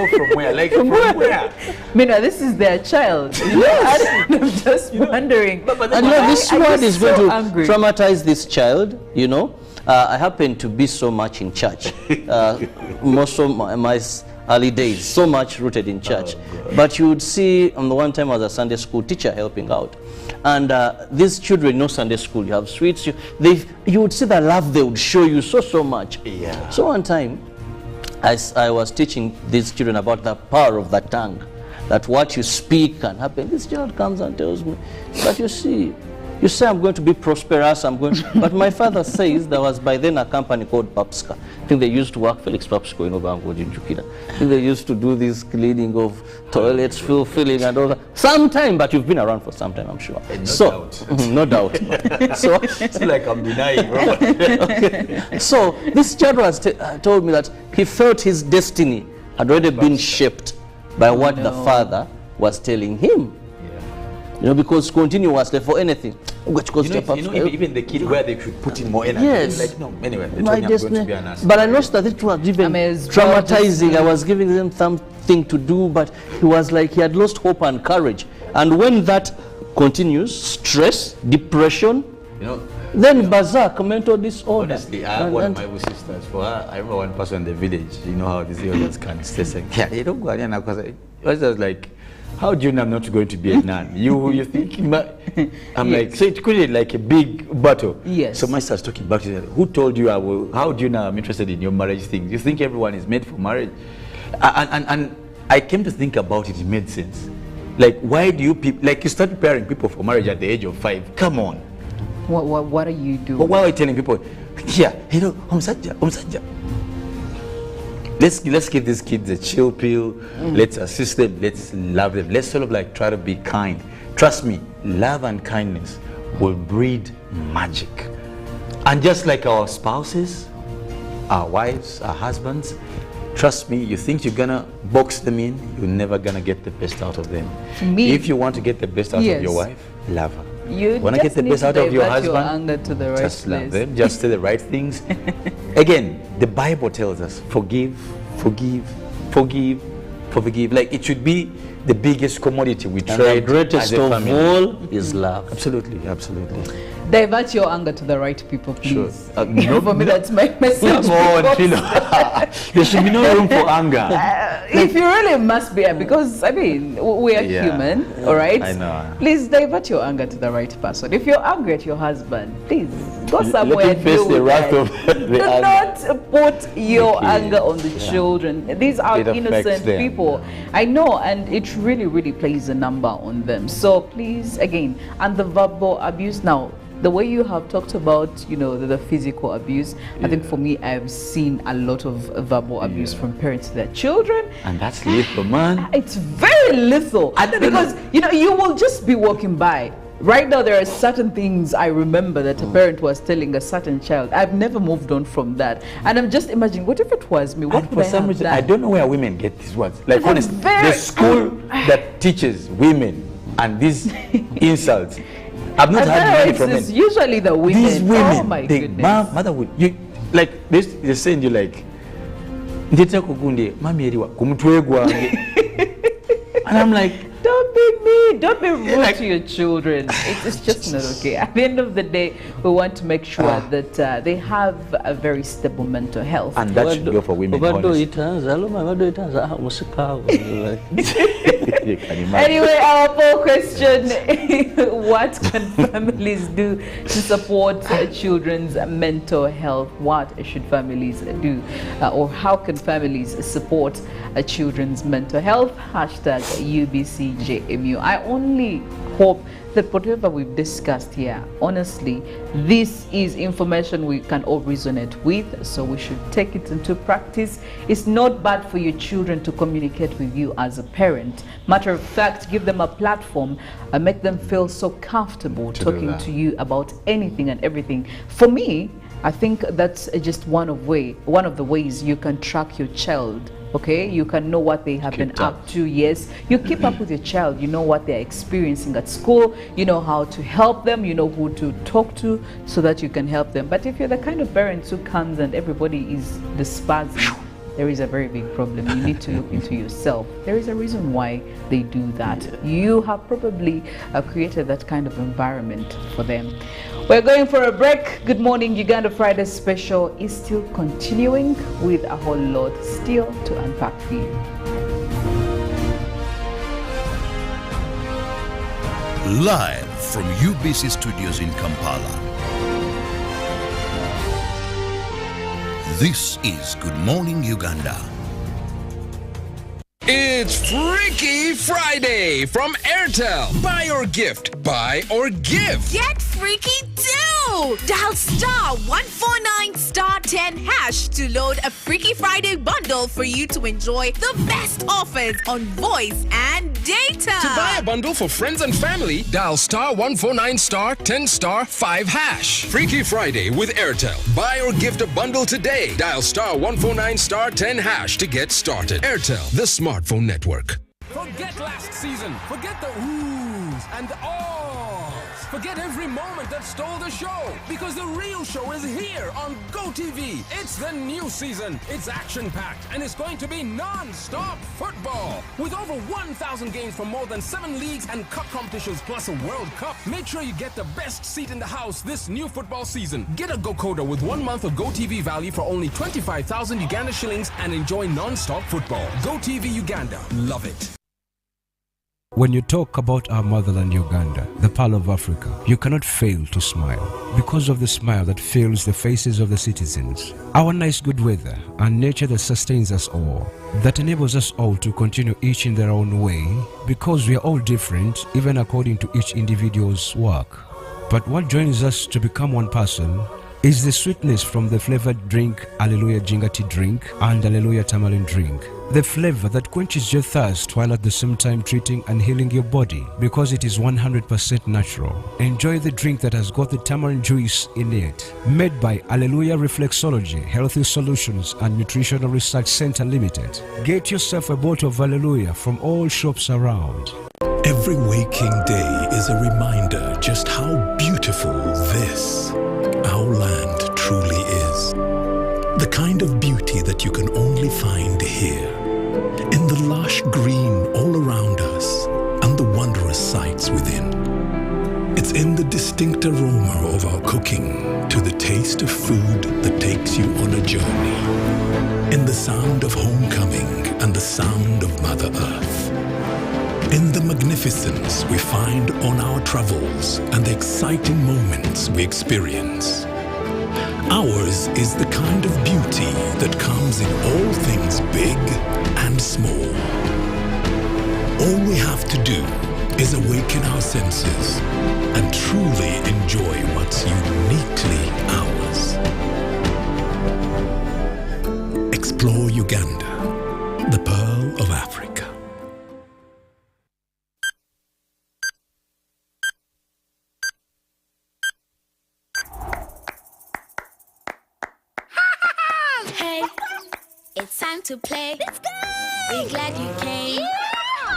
From where? Like from where? Meanwhile, this is their child. Yes. I'm just wondering. And you know, this word is going to traumatize this child, you know. I happen to be so much in church. Most of my early days, so much rooted in church. But you would see, on the one time as a Sunday school teacher helping out. And these children know Sunday school, you have sweets, you would see the love they would show you so much. Yeah. So one time, I was teaching these children about the power of the tongue, that what you speak can happen. This child comes and tells me, but you see, you say I'm going to be prosperous, but my father says there was by then a company called Papska. I think they used to work Felix Papsko in Obango, in Jukida. I think they used to do this cleaning of toilets, filling and all that. Sometime, but you've been around for some time, I'm sure. No doubt. So it's like I'm denying. Okay. So this child was told me that he felt his destiny had already been shaped by what the father was telling him. You know, because continuously for anything. Even the kid where they should put in more energy. Yes. Like, no, anyway, they told me I'm going to be an ass. But I noticed that it was even traumatizing. I was giving them something to do, but he was like he had lost hope and courage. And when that continues, stress, depression, then berserk, mental disorder. Honestly, I have one of my sisters. For her, I remember one person in the village. You know how these elders can stress. Yeah, they don't go there now because it was just like, how do you know I'm not going to be a nun? You think I'm like, so it created like a big battle. Yes. So my sister's talking back to her. Who told you how do you know I'm interested in your marriage thing? You think everyone is made for marriage? And I came to think about it, it made sense. Like, why do you people, like you start preparing people for marriage at the age of 5? Come on. What are you doing? But why are you telling people, yeah, umsaja. Let's give these kids a chill pill. Let's assist them. Let's love them. Let's sort of like try to be kind. Trust me, love and kindness will breed magic. And just like our spouses, our wives, our husbands, trust me, you think you're gonna box them in, you're never gonna get the best out of them. Me, if you want to get the best out of your wife, love her. You want to get the best out of your husband, anger to the right just place. love them, just say the right things. Again, the Bible tells us, forgive, forgive, forgive, forgive. Like it should be the biggest commodity we trade. And the greatest as a of family. all is love. Absolutely, absolutely. Divert your anger to the right people, please. Sure. For me, that's my message. Come on, Philo. There should be no room for anger. If you really must be, because I mean, we are human, all right? I know. Please divert your anger to the right person. If you're angry at your husband, please go somewhere Let him and face deal the with wrath that. of the Do anger. not put your anger on the children. These are It affects innocent them. people. I know, and it really, really plays a number on them. So please, again, and the verbal abuse now. The way you have talked about, the physical abuse, I think for me, I've seen a lot of verbal abuse from parents to their children. And that's lethal, man. It's very lethal. Because, you will just be walking by. Right now, there are certain things I remember that a parent was telling a certain child. I've never moved on from that. And I'm just imagining, what if it was me? What would For I some have reason, done? I don't know where women get these words. Like, They're honestly, very- the school that teaches women and these insults, I've not heard many from men. It's usually the women. These women, oh my they, goodness. mother would, like, they send you like, "Ndeta kugunde, mami eriwa, kumutwegwa." And I'm like, don't be mean, don't be rude to your children. It's just not okay. At the end of the day, we want to make sure that they have a very stable mental health. And that should go for women, honestly. You can imagine. Anyway, our poll question, what can families do to support children's mental health? What should families do? Or how can families support children's mental health? Hashtag UBCJMU. I only hope that whatever we've discussed here, honestly, this is information we can all resonate with, so we should take it into practice. It's not bad for your children to communicate with you as a parent. Matter of fact, give them a platform and make them feel so comfortable talking to you about anything and everything. For me, I think that's just one of the ways you can track your child. Okay, you can know what they have been up to. Yes, you keep up with your child. You know what they're experiencing at school. You know how to help them. You know who to talk to so that you can help them. But if you're the kind of parents who comes and everybody is despising, there is a very big problem. You need to look into yourself. There is a reason why they do that. You have probably created that kind of environment for them. We're going for a break. Good Morning Uganda Friday special is still continuing with a whole lot still to unpack for you. Live from UBC Studios in Kampala. This is Good Morning Uganda. It's Freaky Friday from Airtel. Buy or gift. Buy or give. Get freaky too! Dial *149*10# to load a Freaky Friday bundle for you to enjoy the best offers on voice and data. To buy a bundle for friends and family, dial *149*10*5#. Freaky Friday with Airtel. Buy or gift a bundle today. Dial *149*10# to get started. Airtel, the smartphone network. Forget last season. Forget the oohs and the ahs. Forget every moment that stole the show, because the real show is here on GoTV. It's the new season. It's action-packed, and it's going to be non-stop football. With over 1,000 games from more than 7 leagues and cup competitions, plus a World Cup. Make sure you get the best seat in the house this new football season. Get a GoCoder with 1 month of GoTV value for only 25,000 Uganda shillings and enjoy non-stop football. GoTV Uganda. Love it. When you talk about our motherland Uganda, the Pearl of Africa, you cannot fail to smile because of the smile that fills the faces of the citizens. Our nice good weather and nature that sustains us all, that enables us all to continue each in their own way, because we are all different even according to each individual's work. But what joins us to become one person is the sweetness from the flavored drink Alleluia Ginger Tea drink and Alleluia Tamarind drink. The flavor that quenches your thirst while at the same time treating and healing your body because it is 100% natural. Enjoy the drink that has got the tamarind juice in it. Made by Alleluia Reflexology, Healthy Solutions and Nutritional Research Center Limited. Get yourself a bottle of Alleluia from all shops around. Every waking day is a reminder just how beautiful this, our land, truly is. The kind of beauty that you can only find here, in the lush green all around us and the wondrous sights within. It's in the distinct aroma of our cooking, to the taste of food that takes you on a journey, in the sound of homecoming and the sound of Mother Earth, in the magnificence we find on our travels and the exciting moments we experience. Ours is the kind of beauty that comes in all things big and small. All we have to do is awaken our senses and truly enjoy what's uniquely ours. Explore Uganda, the pearl of Africa. Hey, it's time to play. Let's go! We're glad you came.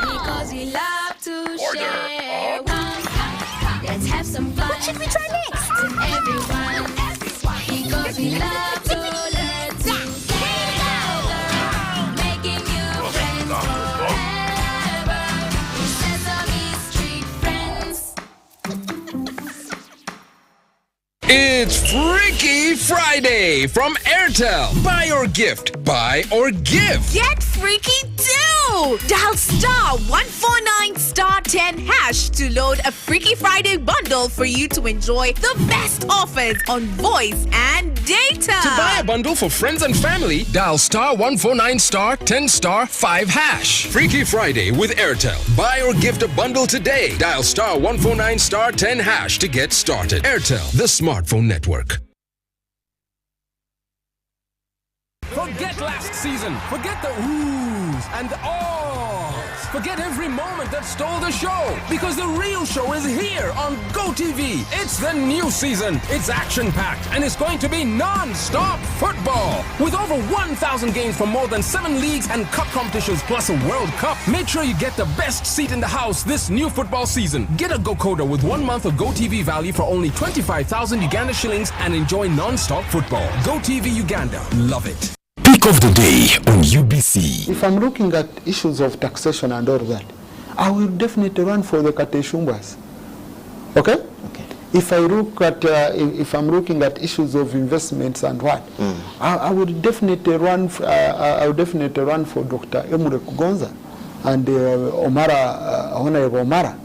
Because we love to share. Let's have some fun. What should we try next? Everyone. Because we love to learn together. Making new friends forever. Sesame Street friends. It's Freaky Friday from Airtel. Buy or gift. Buy or give. Get freaky too! Dial star 149 star 10 hash to load a Freaky Friday bundle for you to enjoy the best offers on voice and data. To buy a bundle for friends and family, dial star 149 star 10 star 5 hash. Freaky Friday with Airtel. Buy or gift a bundle today. Dial star 149 star 10 hash to get started. Airtel, the smartphone network. Forget last season. Forget the oohs and the ahs. Forget every moment that stole the show. Because the real show is here on GoTV. It's the new season. It's action-packed and it's going to be non-stop football. With over 1,000 games from more than 7 leagues and cup competitions plus a World Cup. Make sure you get the best seat in the house this new football season. Get a GoCoder with 1 month of GoTV value for only 25,000 Uganda shillings and enjoy non-stop football. GoTV Uganda. Love it. Pick of the day on UBC. If I'm looking at issues of taxation and all that, I will definitely run for the Kateshumbas. Okay? Okay. If I look at, if I'm looking at issues of investments and what, I would definitely run. I would definitely run for Dr. Emure Kugonza and Honorable Omara.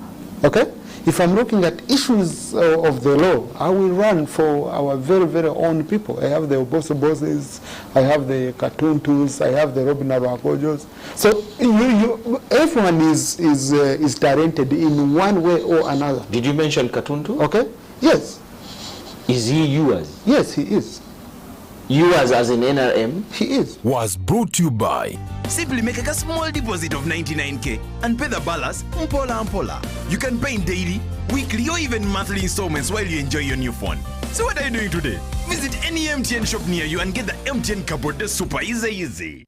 Okay? If I'm looking at issues of the law, I will run for our very, very own people. I have the Oboso Bosses, I have the Katuntus, I have the Robin Arwakojos. So everyone is talented in one way or another. Did you mention Katuntu? Okay. Yes. Is he yours? Yes, he is. Yours as in NRM? He is. Was brought to you by. Simply make a small deposit of 99k and pay the balance mpola. You can pay in daily, weekly or even monthly installments while you enjoy your new phone. So what are you doing today? Visit any MTN shop near you and get the MTN cupboard. That's super easy.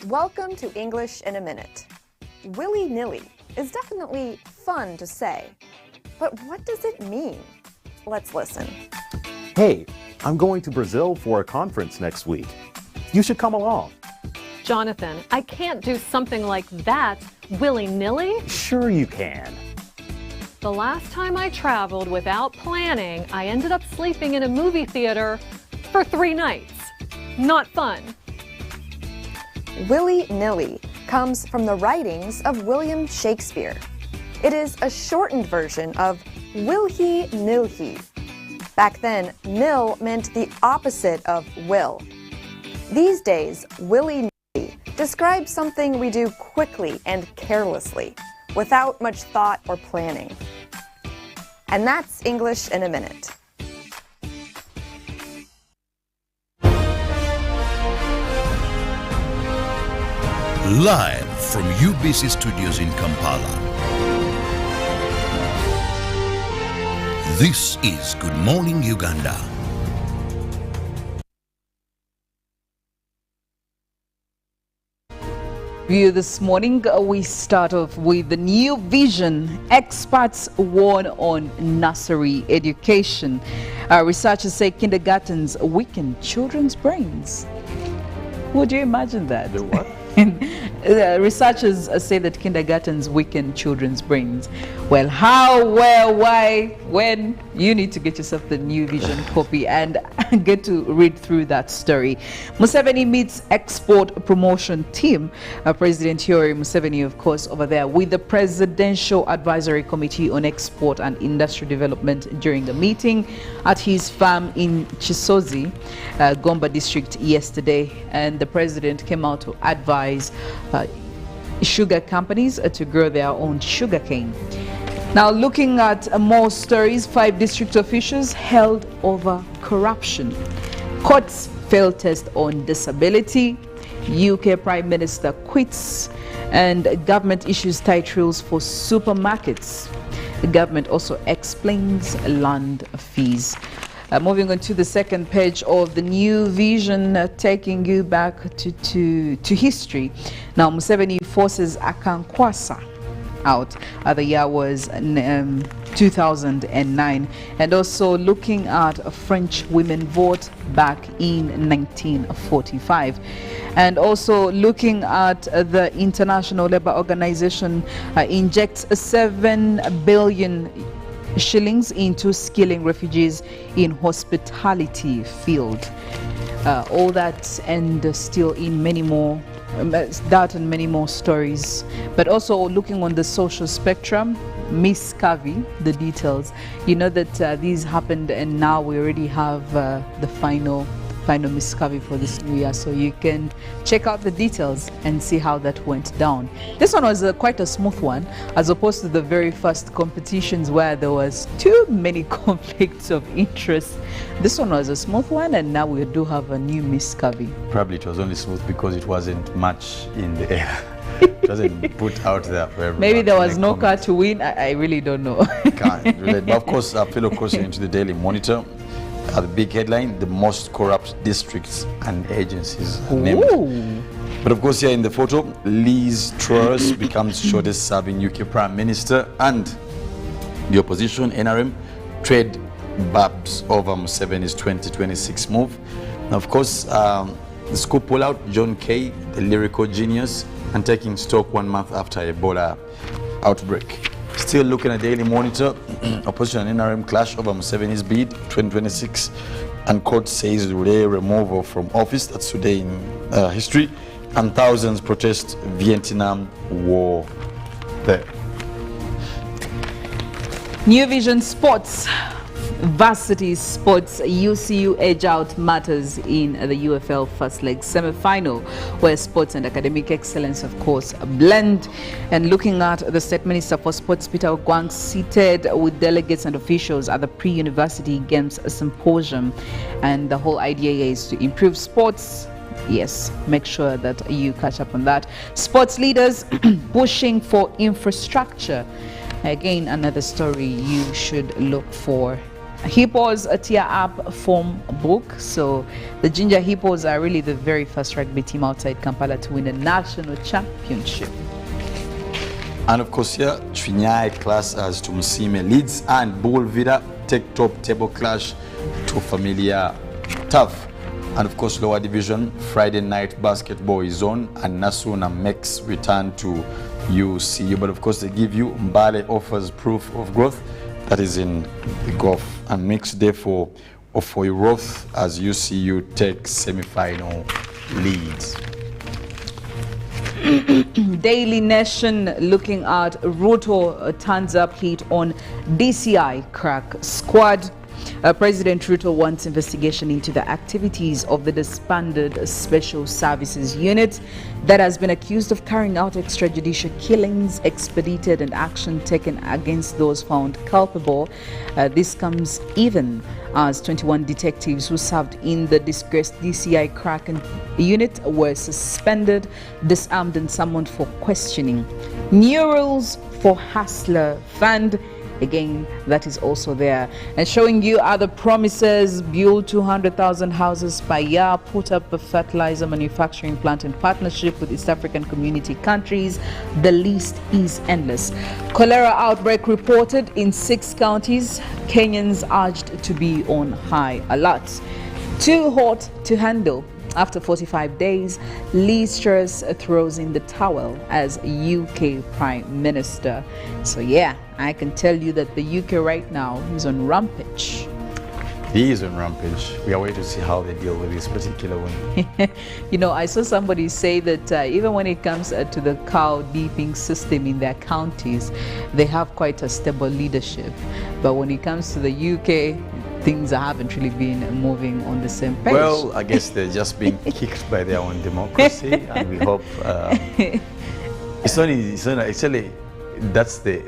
Welcome to English in a Minute. Willy-nilly is definitely fun to say, but what does it mean? Let's listen. Hey, I'm going to Brazil for a conference next week. You should come along. Jonathan, I can't do something like that willy-nilly. Sure you can. The last time I traveled without planning, I ended up sleeping in a movie theater for 3 nights. Not fun. Willy-nilly comes from the writings of William Shakespeare. It is a shortened version of will-he-nil-he. Back then, nil meant the opposite of will. These days, willy-nilly Describe something we do quickly and carelessly, without much thought or planning. And that's English in a minute. Live from UBC Studios in Kampala. This is Good Morning Uganda. View this morning, we start off with the new vision. Experts warn on nursery education. Researchers say kindergartens weaken children's brains. Would you imagine that? The what? Researchers say that kindergartens weaken children's brains. Well, how, where, why, when? You need to get yourself the New Vision copy and get to read through that story. Museveni meets export promotion team. President Yoweri Museveni, of course, over there with the Presidential Advisory Committee on Export and Industry Development during a meeting at his farm in Chisozi, Gomba district yesterday. And the president came out to advise sugar companies to grow their own sugarcane. Now, looking at more stories, 5 district officials held over corruption. Courts failed test on disability. UK Prime Minister quits. And government issues tight rules for supermarkets. The government also explains land fees. Moving on to the second page of the New Vision, taking you back to history. Now, Museveni forces Akankwasa out. The year was 2009. And also looking at French women vote back in 1945. And also looking at the International Labour Organization injects 7 billion shillings into skilling refugees in hospitality field. All that and still in many more, that and many more stories. But also looking on the social spectrum, Miss Kavi, the details. You know that these happened and now we already have the final Miss Kavi for this new year, so you can check out the details and see how that went down. This one was quite a smooth one, as opposed to the very first competitions where there was too many conflicts of interest. This one was a smooth one, and now we do have a new Miss Kavi. Probably it was only smooth because it wasn't much in the air. It wasn't put out there for everyone. Maybe there was no car to win. I really don't know. Can't relate. But of course, our fellow crossing into the Daily Monitor. The big headline, the most corrupt districts and agencies named. But of course, here in the photo, Liz Truss becomes shortest serving UK Prime Minister, and the opposition, NRM, trade babs over Museveni's 2026 move. Now, of course, the scoop pull out, John Kay, the lyrical genius, and taking stock 1 month after Ebola outbreak. Still looking at Daily Monitor, opposition and NRM clash over Museveni's bid 2026, and court says today removal from office. That's today in history, and thousands protest Vietnam war there. New Vision Sports. Varsity Sports, UCU edge out matters in the UFL first leg semi-final, where sports and academic excellence, of course, blend. And looking at the State Minister for Sports, Peter Ogwang, seated with delegates and officials at the pre-university games symposium. And the whole idea is to improve sports. Yes, make sure that you catch up on that. Sports leaders pushing for infrastructure. Again, another story you should look for. Hippos tear up form book. So the Ginger Hippos are really the very first rugby team outside Kampala to win a national championship. And of course here, Trinyae class as to Musime leads, and Bullvida take top table clash to Familia Tough. And of course, lower division, Friday night basketball is on, and Nasuna Mex return to UCU. But of course, they give you Mbale offers proof of growth. That is in the golf and mixed day for Ofoiroth as UCU takes semi-final leads. Daily Nation looking at Ruto turns up heat on DCI crack squad. President Ruto wants investigation into the activities of the disbanded Special Services Unit that has been accused of carrying out extrajudicial killings, expedited and action taken against those found culpable. This comes even as 21 detectives who served in the disgraced DCI Kraken unit were suspended, disarmed and summoned for questioning. New rules for Hustler Fund. Again, that is also there. And showing you other promises: build 200,000 houses per year, put up a fertilizer manufacturing plant in partnership with East African community countries. The list is endless. Cholera outbreak reported in 6 counties. Kenyans urged to be on high alert. Too hot to handle. After 45 days, Liz Truss throws in the towel as UK Prime Minister. So yeah, I can tell you that the UK right now is on rampage. He is on rampage. We are waiting to see how they deal with this particular one. You know, I saw somebody say that even when it comes to the cow dipping system in their counties, they have quite a stable leadership. But when it comes to the UK, things haven't really been moving on the same page. Well, I guess they're just being kicked by their own democracy, and we hope actually that's the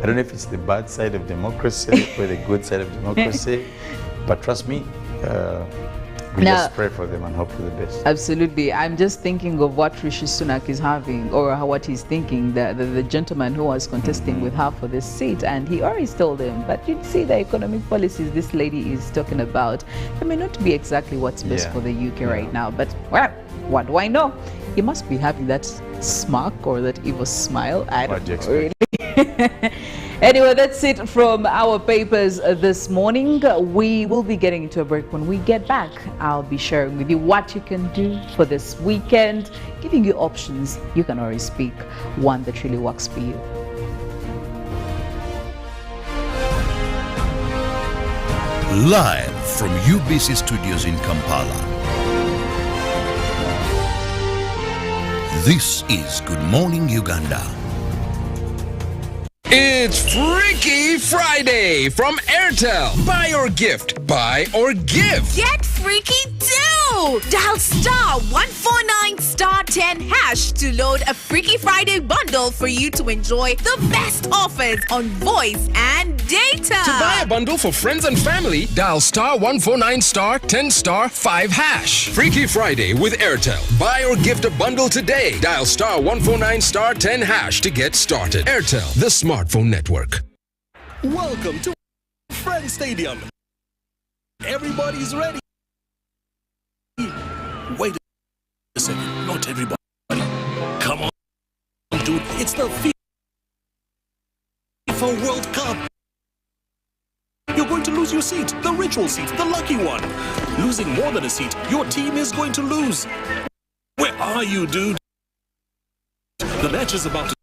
I don't know if it's the bad side of democracy or the good side of democracy, but trust me, we just pray for them and hope for the best. Absolutely. I'm just thinking of what Rishi Sunak is having, or what he's thinking, the gentleman who was contesting with her for this seat, and he already told him, but you'd see the economic policies this lady is talking about. It may not be exactly what's best for the UK right now, but well, what do I know? He must be having that smirk or that evil smile. I don't know really. Anyway, that's it from our papers this morning. We will be getting into a break. When we get back, I'll be sharing with you what you can do for this weekend, giving you options. You can always pick one that really works for you. Live from UBC Studios in Kampala. This is Good Morning Uganda. It's Freaky Friday from Airtel. Buy or gift. Buy or give. Get freaky too! Dial star 149 star 10 hash to load a Freaky Friday bundle for you to enjoy the best offers on voice and data. To buy a bundle for friends and family, dial star 149 star 10 star 5 hash. Freaky Friday with Airtel. Buy or gift a bundle today. Dial star 149 star 10 hash to get started. Airtel, the smartphone network. Welcome to Friends Stadium. Everybody's ready. Wait a second, not everybody. Come on, dude. It's the FIFA World Cup. You're going to lose your seat, the ritual seat, the lucky one. Losing more than a seat, your team is going to lose. Where are you, dude? The match is about to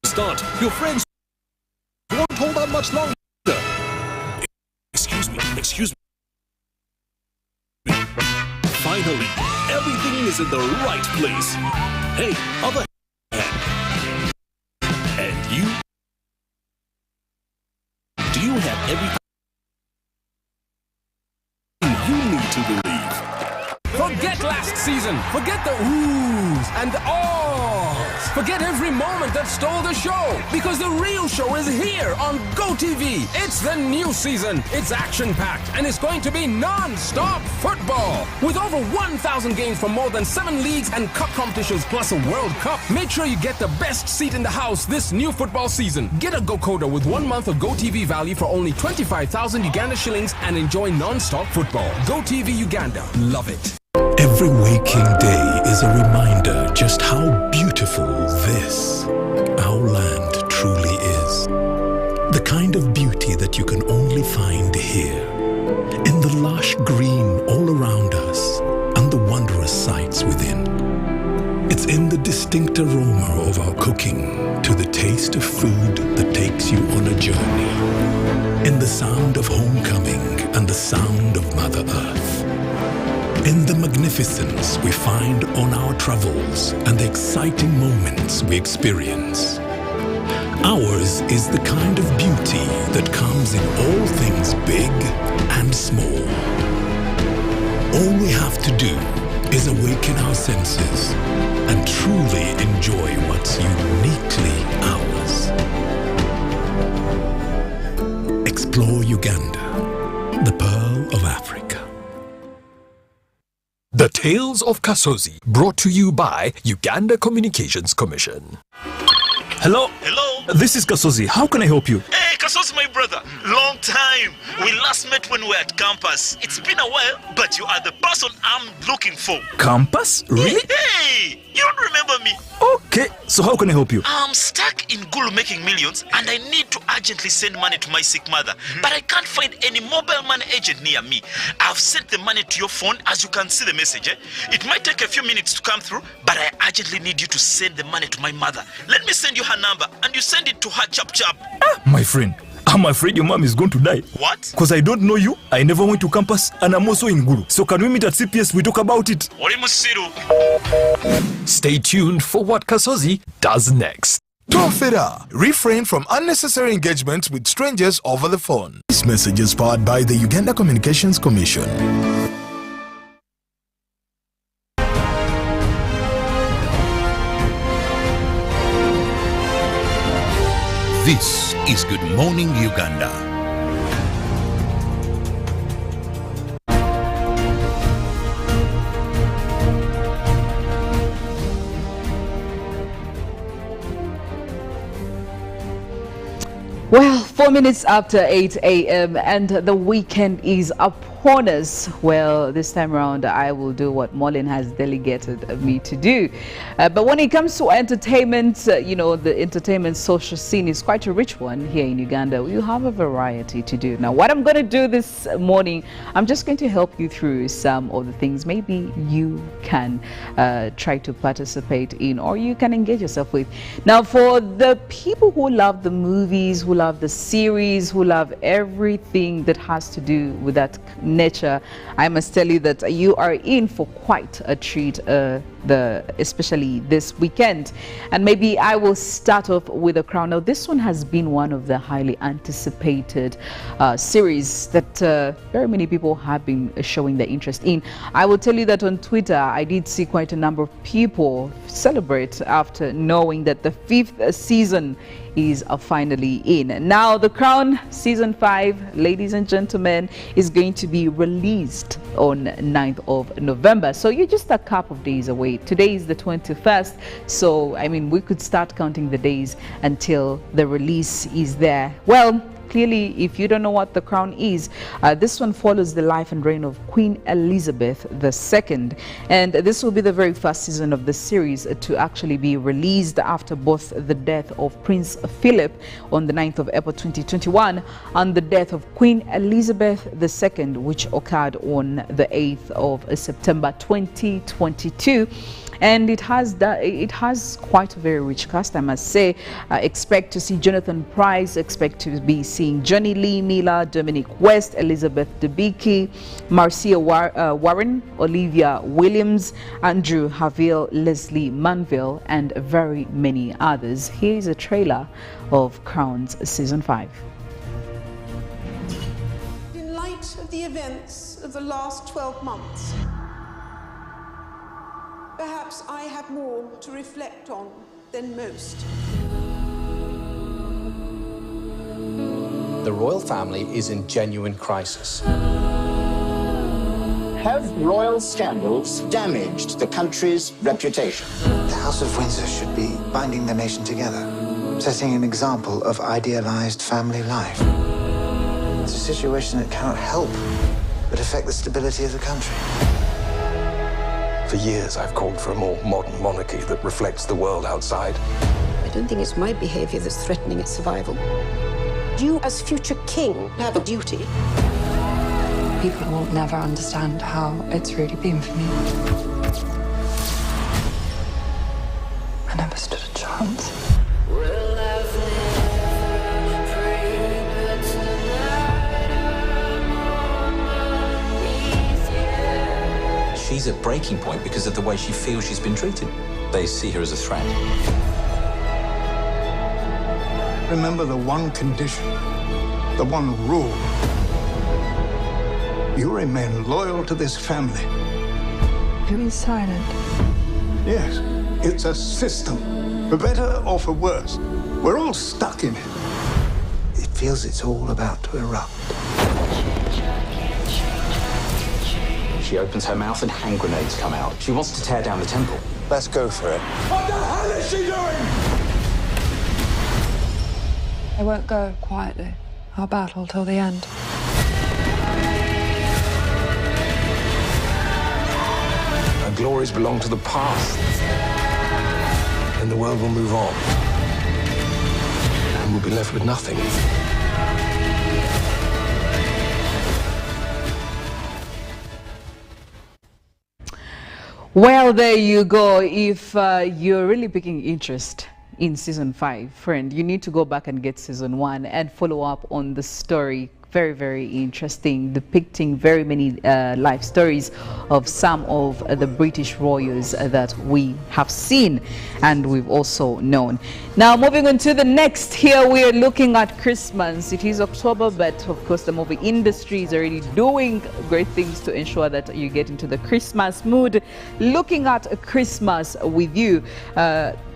start. Your friends won't hold on much longer. Excuse me. Finally, everything is in the right place. Hey, other hand. And you? Do you have everything you need to believe? Forget last season. Forget the oohs and ahs. Forget every moment that stole the show, because the real show is here on GoTV. It's the new season. It's action-packed, and it's going to be non-stop football. With over 1,000 games from more than 7 leagues and cup competitions, plus a World Cup. Make sure you get the best seat in the house this new football season. Get a GoCoder with 1 month of GoTV value for only 25,000 Uganda shillings and enjoy non-stop football. GoTV Uganda. Love it. Every waking day is a reminder just how beautiful this, our land, truly is. The kind of beauty that you can only find here, in the lush green all around us and the wondrous sights within. It's in the distinct aroma of our cooking, to the taste of food that takes you on a journey, in the sound of homecoming and the sound of Mother Earth. In the magnificence we find on our travels and the exciting moments we experience. Ours is the kind of beauty that comes in all things big and small. All we have to do is awaken our senses and truly enjoy what's uniquely ours. Explore Uganda, the pearl of Africa. The Tales of Kasozi, brought to you by Uganda Communications Commission. Hello? Hello? This is Kasozi. How can I help you? Hey, Kasozi, my brother. Long time. We last met when we were at campus. It's been a while, but you are the person I'm looking for. Campus? Really? Hey, you don't remember me? Okay, so how can I help you? I'm stuck in Gulu making millions and I need to urgently send money to my sick mother. But I can't find any mobile money agent near me. I've sent the money to your phone, as you can see the message. It might take a few minutes to come through, but I urgently need you to send the money to my mother. Let me send you her number and you send it to her chap chap. My friend, I'm afraid your mom is going to die. What? Because I don't know you, I never went to campus, and I'm also in Gulu. So can we meet at CPS, we talk about it? Stay tuned for what Kasozi does next. Tofera, refrain from unnecessary engagements with strangers over the phone. This message is powered by the Uganda Communications Commission. This is Good Morning Uganda. Well, 4 minutes after 8 a.m. and the weekend is upon us. Well, this time around, I will do what Mollen has delegated me to do. But when it comes to entertainment, you know, the entertainment social scene is quite a rich one here in Uganda. You have a variety to do. Now, what I'm going to do this morning, I'm just going to help you through some of the things maybe you can try to participate in or you can engage yourself with. Now, for the people who love the movies, who love the series, who love everything that has to do with that nature, I must tell you that you are in for quite a treat, especially this weekend. And maybe I will start off with The Crown. Now, this one has been one of the highly anticipated series that very many people have been showing their interest in. I will tell you that on Twitter, I did see quite a number of people celebrate after knowing that the 5th season is finally in. Now, The Crown Season 5, ladies and gentlemen, is going to be released on 9th of November. So you're just a couple of days away. Today is the 21st. So, I mean, we could start counting the days until the release is there. Well, clearly, if you don't know what The Crown is, this one follows the life and reign of Queen Elizabeth II. And this will be the very first season of the series to actually be released after both the death of Prince Philip on the 9th of April 2021 and the death of Queen Elizabeth II, which occurred on the 8th of September 2022. And it has quite a very rich cast, I must say. Expect to see Jonathan Pryce, expect to be seeing Johnny Lee Miller, Dominic West, Elizabeth Debicki, Marcia Warren, Olivia Williams, Andrew Haville, Leslie Manville, and very many others. Here is a trailer of Crown's Season 5. In light of the events of the last 12 months, perhaps I have more to reflect on than most. The royal family is in genuine crisis. Have royal scandals damaged the country's reputation? The House of Windsor should be binding the nation together, setting an example of idealized family life. It's a situation that cannot help but affect the stability of the country. For years, I've called for a more modern monarchy that reflects the world outside. I don't think it's my behavior that's threatening its survival. You, as future king, have a duty. People will never understand how it's really been for me. I never stood a chance. She's at breaking point because of the way she feels she's been treated. They see her as a threat. remember the one condition, the one rule. You remain loyal to this family. Be silent. Yes, it's a system, for better or for worse. We're all stuck in it. It feels it's all about to erupt. She opens her mouth and hand grenades come out. She wants to tear down the temple. Let's go for it. What the hell is she doing? I won't go quietly. I'll battle till the end. Our glories belong to the past. And the world will move on. And we'll be left with nothing. Well, there you go. If you're really picking interest in season 5, friend, you need to go back and get season 1 and follow up on the story. Very, very interesting, depicting very many life stories of some of the British royals that we have seen and we've also known. Now, moving on to the next, here we are looking at Christmas. It is October, but of course the movie industry is already doing great things to ensure that you get into the Christmas mood. Looking at A Christmas With You,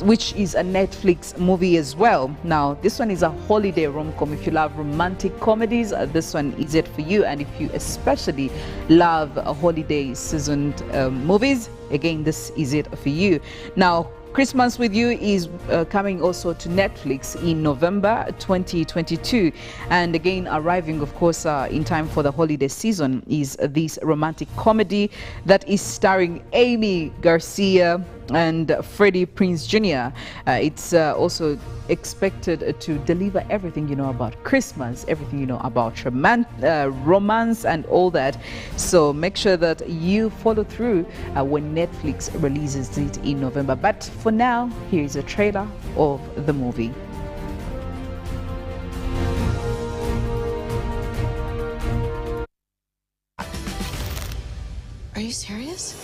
which is a Netflix movie as well. Now, this one is a holiday rom-com. If you love romantic comedies, this one is it for you. And if you especially love holiday seasoned movies, again, this is it for you. Now, Christmas With You is coming also to Netflix in November 2022, and again arriving, of course, in time for the holiday season, is this romantic comedy that is starring Amy Garcia and Freddie Prinze Jr. It's also expected to deliver everything you know about Christmas, everything you know about romance and all that. So make sure that you follow through when Netflix releases it in November. But for now, here is a trailer of the movie. Are you serious?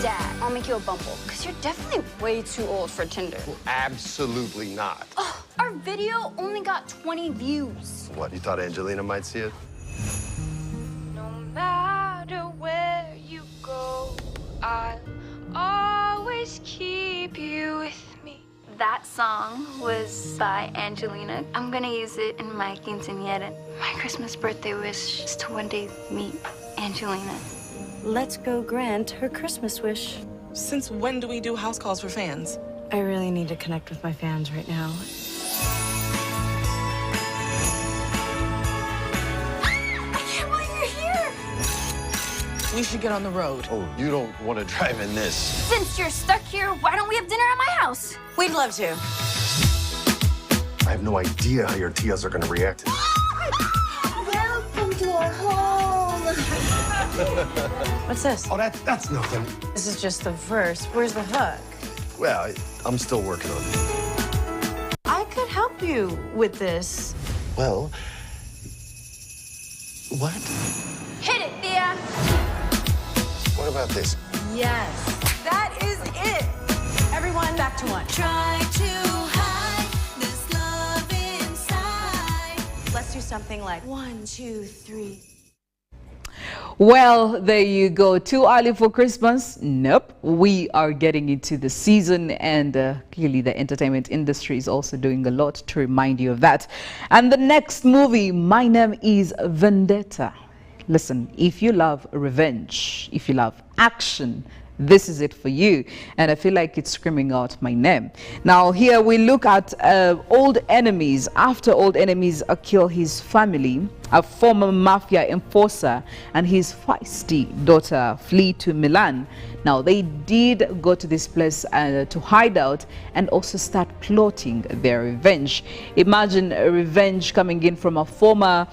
Dad, I'll make you a bumble, because you're definitely way too old for Tinder. Well, absolutely not. Oh, our video only got 20 views. What, you thought Angelina might see it? No matter where you go, I'll always keep you with me. That song was by Angelina. I'm gonna use it in my quinceañera. My Christmas birthday wish is to one day meet Angelina. Let's go grant her Christmas wish. Since when do we do house calls for fans? I really need to connect with my fans right now. I can't believe you're here! We should get on the road. Oh, you don't want to drive in this. Since you're stuck here, why don't we have dinner at my house? We'd love to. I have no idea how your tias are going to react. Welcome to our home. What's this? Oh, that's nothing. This is just the verse. Where's the hook? Well, I'm still working on it. I could help you with this. Well, what? Hit it, Thea. What about this? Yes. That is it. Everyone, back to one. Try to hide this love inside. Let's do something like 1, 2, 3. Well, there you go. Too early for Christmas? Nope. We are getting into the season, and clearly the entertainment industry is also doing a lot to remind you of that. And the next movie, My Name is Vendetta. Listen, if you love revenge, if you love action, this is it for you. And I feel like it's screaming out my name. Now here we look at old enemies. After old enemies kill his family, a former mafia enforcer and his feisty daughter flee to Milan. Now they did go to this place to hide out and also start plotting their revenge. Imagine a revenge coming in from a former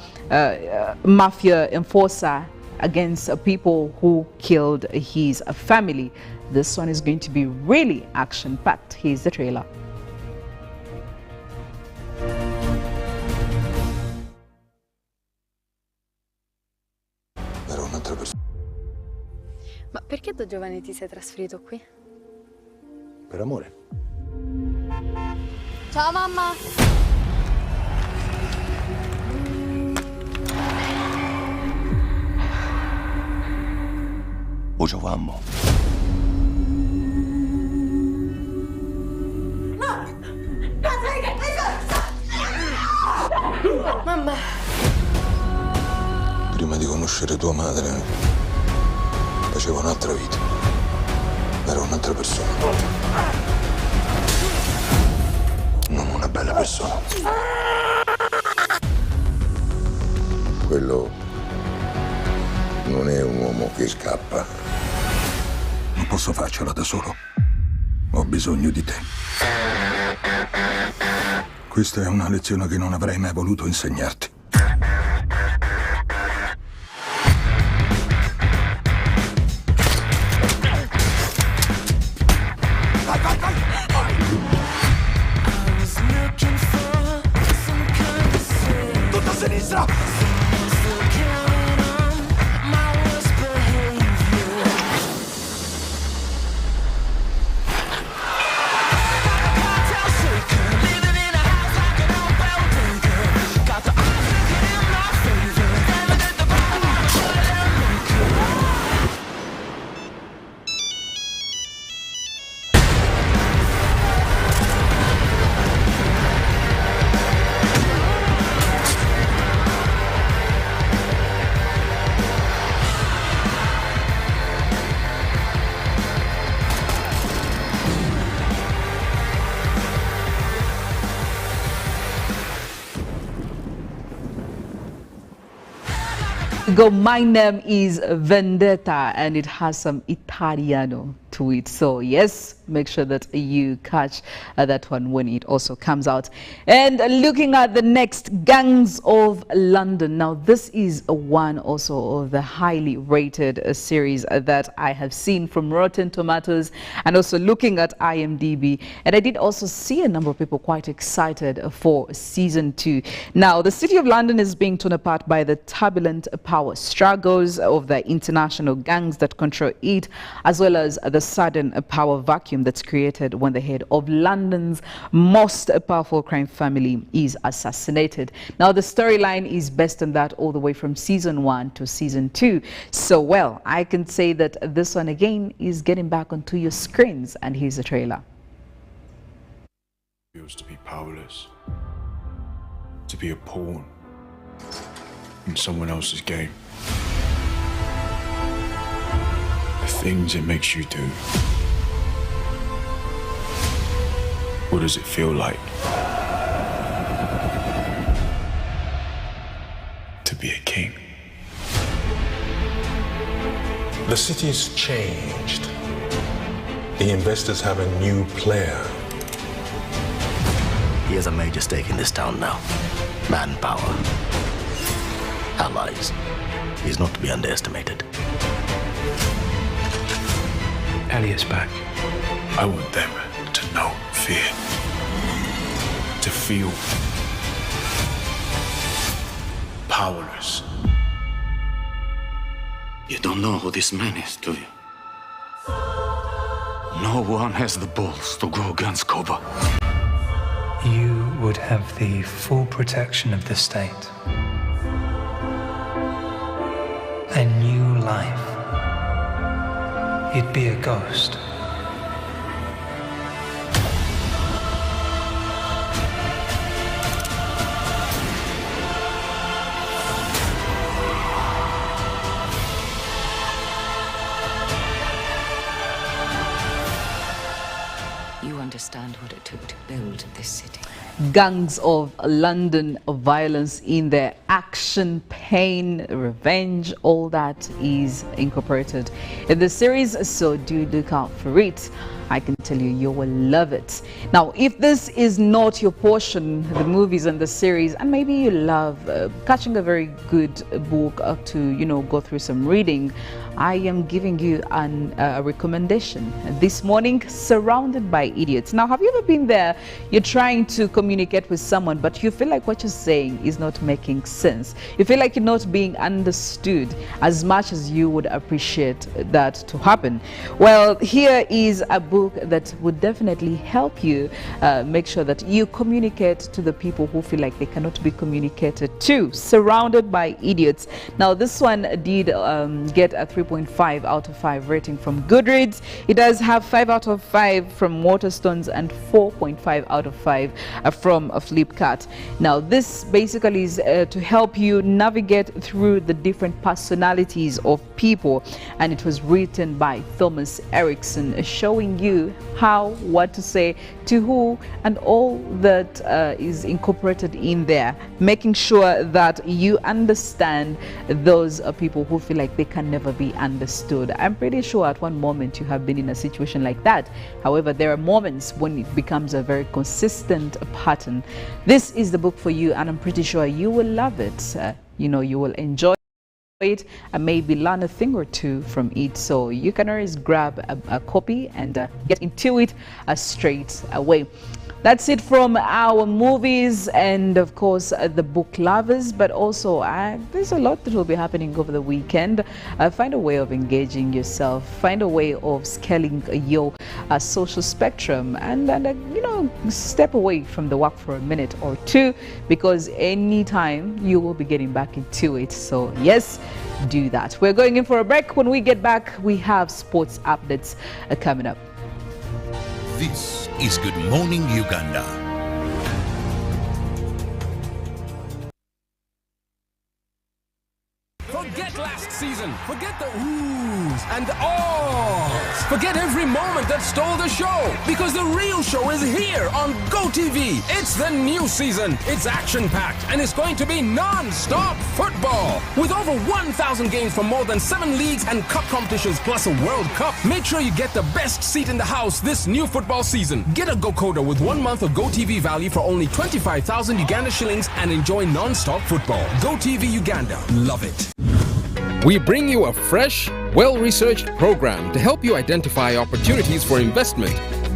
mafia enforcer against people who killed his family. This one is going to be really action-packed. Here's the trailer. Ma perché da giovane ti sei trasferito qui? Per amore. Tamam mı? Używammo. Mamma. Prima di conoscere tua madre, facevo un'altra vita. Ero un'altra persona. Non una bella persona. Quello non è un uomo che scappa. Non posso farcela da solo. Ho bisogno di te. Questa è una lezione che non avrei mai voluto insegnarti. Vai, vai, vai! Tutta a sinistra! My name is Vendetta, and it has some Italiano to it. So yes, make sure that you catch that one when it also comes out. And looking at the next, Gangs of London. Now this is one also of the highly rated series that I have seen from Rotten Tomatoes, and also looking at IMDb. And I did also see a number of people quite excited for season 2. Now the city of London is being torn apart by the turbulent power struggles of the international gangs that control it, as well as the sudden power vacuum that's created when the head of London's most powerful crime family is assassinated. Now the storyline is based on that all the way from season 1 to season 2. So well, I can say that this one again is getting back onto your screens, and here's the trailer. It feels to be powerless, to be a pawn in someone else's game. The things it makes you do. What does it feel like to be a king? The city's changed. The investors have a new player. He has a major stake in this town now. Manpower. Allies. He's not to be underestimated. Elliot's back. I want them to know fear. To feel powerless. You don't know who this man is, do you? No one has the balls to go against Koba. You would have the full protection of the state. A new life. You'd be a ghost. You understand what it took to build this city. Gangs of London, violence in their action, pain, revenge, all that is incorporated in the series, so do look out for it. I can tell you, you will love it. Now, if this is not your portion, the movies and the series, and maybe you love catching a very good book to, go through some reading, I am giving you a recommendation this morning, Surrounded by Idiots. Now, have you ever been there? You're trying to communicate with someone, but you feel like what you're saying is not making sense. You feel like you're not being understood as much as you would appreciate that to happen. Well, here is a book that would definitely help you make sure that you communicate to the people who feel like they cannot be communicated to. Surrounded by Idiots. Now, this one did get a 3.5 out of 5 rating from Goodreads. It does have 5 out of 5 from Waterstones and 4.5 out of 5 from Flipkart. Now, this basically is to help you navigate through the different personalities of people, and it was written by Thomas Erickson, showing you how, what to say to who, and all that is incorporated in there, making sure that you understand those people who feel like they can never be understood. I'm pretty sure at one moment you have been in a situation like that. However, there are moments when it becomes a very consistent pattern. This is the book for you, and I'm pretty sure you will love it. You will enjoy it and maybe learn a thing or two from it. So you can always grab a copy and get into it straight away. That's it from our movies and, of course, the book lovers. But also, there's a lot that will be happening over the weekend. Find a way of engaging yourself. Find a way of scaling your social spectrum, and step away from the work for a minute or two, because anytime you will be getting back into it. So yes, do that. We're going in for a break. When we get back, we have sports updates coming up. This is Good Morning Uganda. Forget last season. Forget the oohs and the ahs. Forget every moment that stole the show, because the real show is here on GoTV. It's the new season. It's action-packed, and it's going to be non-stop football. With over 1,000 games from more than 7 leagues and cup competitions, plus a World Cup. Make sure you get the best seat in the house this new football season. Get a GoCoder with 1 month of GoTV value for only 25,000 Uganda shillings and enjoy non-stop football. GoTV Uganda. Love it. We bring you a fresh, well-researched program to help you identify opportunities for investment,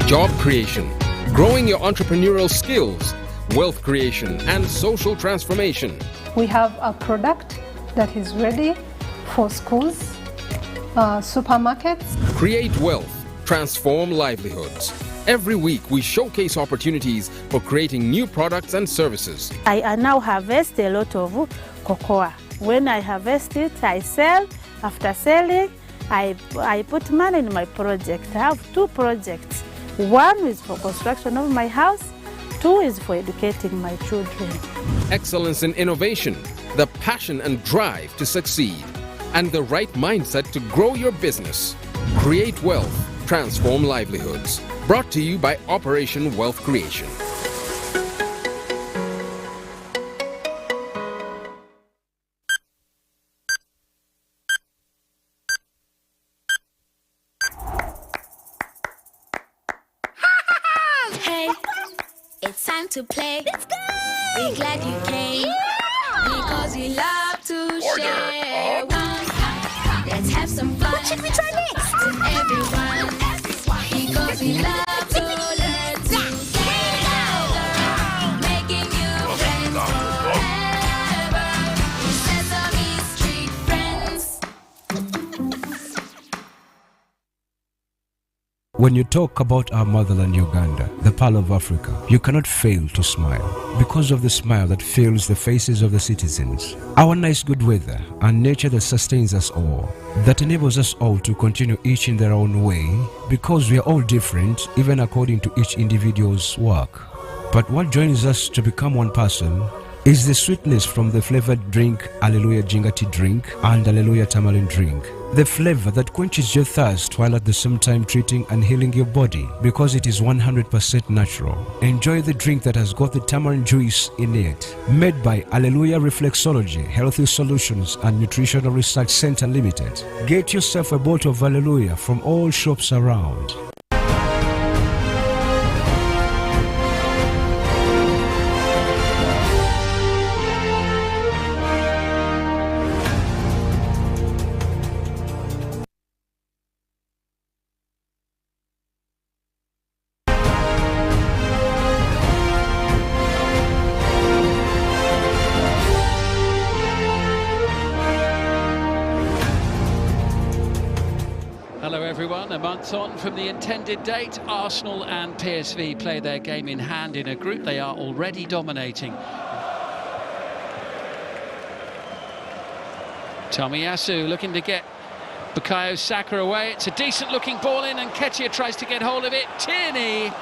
job creation, growing your entrepreneurial skills, wealth creation, and social transformation. We have a product that is ready for schools, supermarkets. Create wealth, transform livelihoods. Every week, we showcase opportunities for creating new products and services. I now harvest a lot of cocoa. When I harvest it, I sell. After selling, I put money in my project. I have 2 projects. 1 is for construction of my house. 2 is for educating my children. Excellence in innovation, the passion and drive to succeed, and the right mindset to grow your business. Create wealth, transform livelihoods. Brought to you by Operation Wealth Creation. Hey, it's time to play. Let's go! We're glad you came. Because we love to share. Let's have some fun. What should we try next? With everyone. Because we love to learn together. Making new friends forever. Sesame Street friends. When you talk about our motherland Uganda, the Pearl of Africa, you cannot fail to smile because of the smile that fills the faces of the citizens. Our nice good weather and nature that sustains us all, that enables us all to continue each in their own way, because we are all different even according to each individual's work. But what joins us to become one person is the sweetness from the flavored drink Alleluia Jingati drink and Alleluia Tamarind drink. The flavor that quenches your thirst while at the same time treating and healing your body, because it is 100% natural. Enjoy the drink that has got the tamarind juice in it. Made by Alleluia Reflexology, Healthy Solutions and Nutritional Research Center Limited. Get yourself a bottle of Alleluia from all shops around. on, a month on from the intended date. Arsenal and PSV play their game in hand in a group they are already dominating. Tomiyasu looking to get Bukayo Saka away. It's a decent looking ball in and Ketia tries to get hold of it. Tierney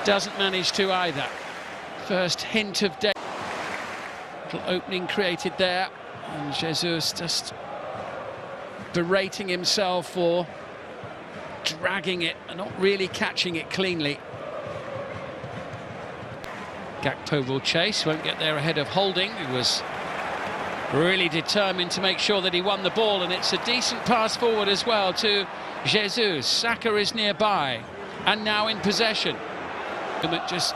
doesn't manage to either. First hint of day. Little opening created there, and Jesus just berating himself for dragging it and not really catching it cleanly. Gakpo will chase, won't get there ahead of Holding, who was really determined to make sure that he won the ball, and it's a decent pass forward as well to Jesus. Saka is nearby and now in possession. Just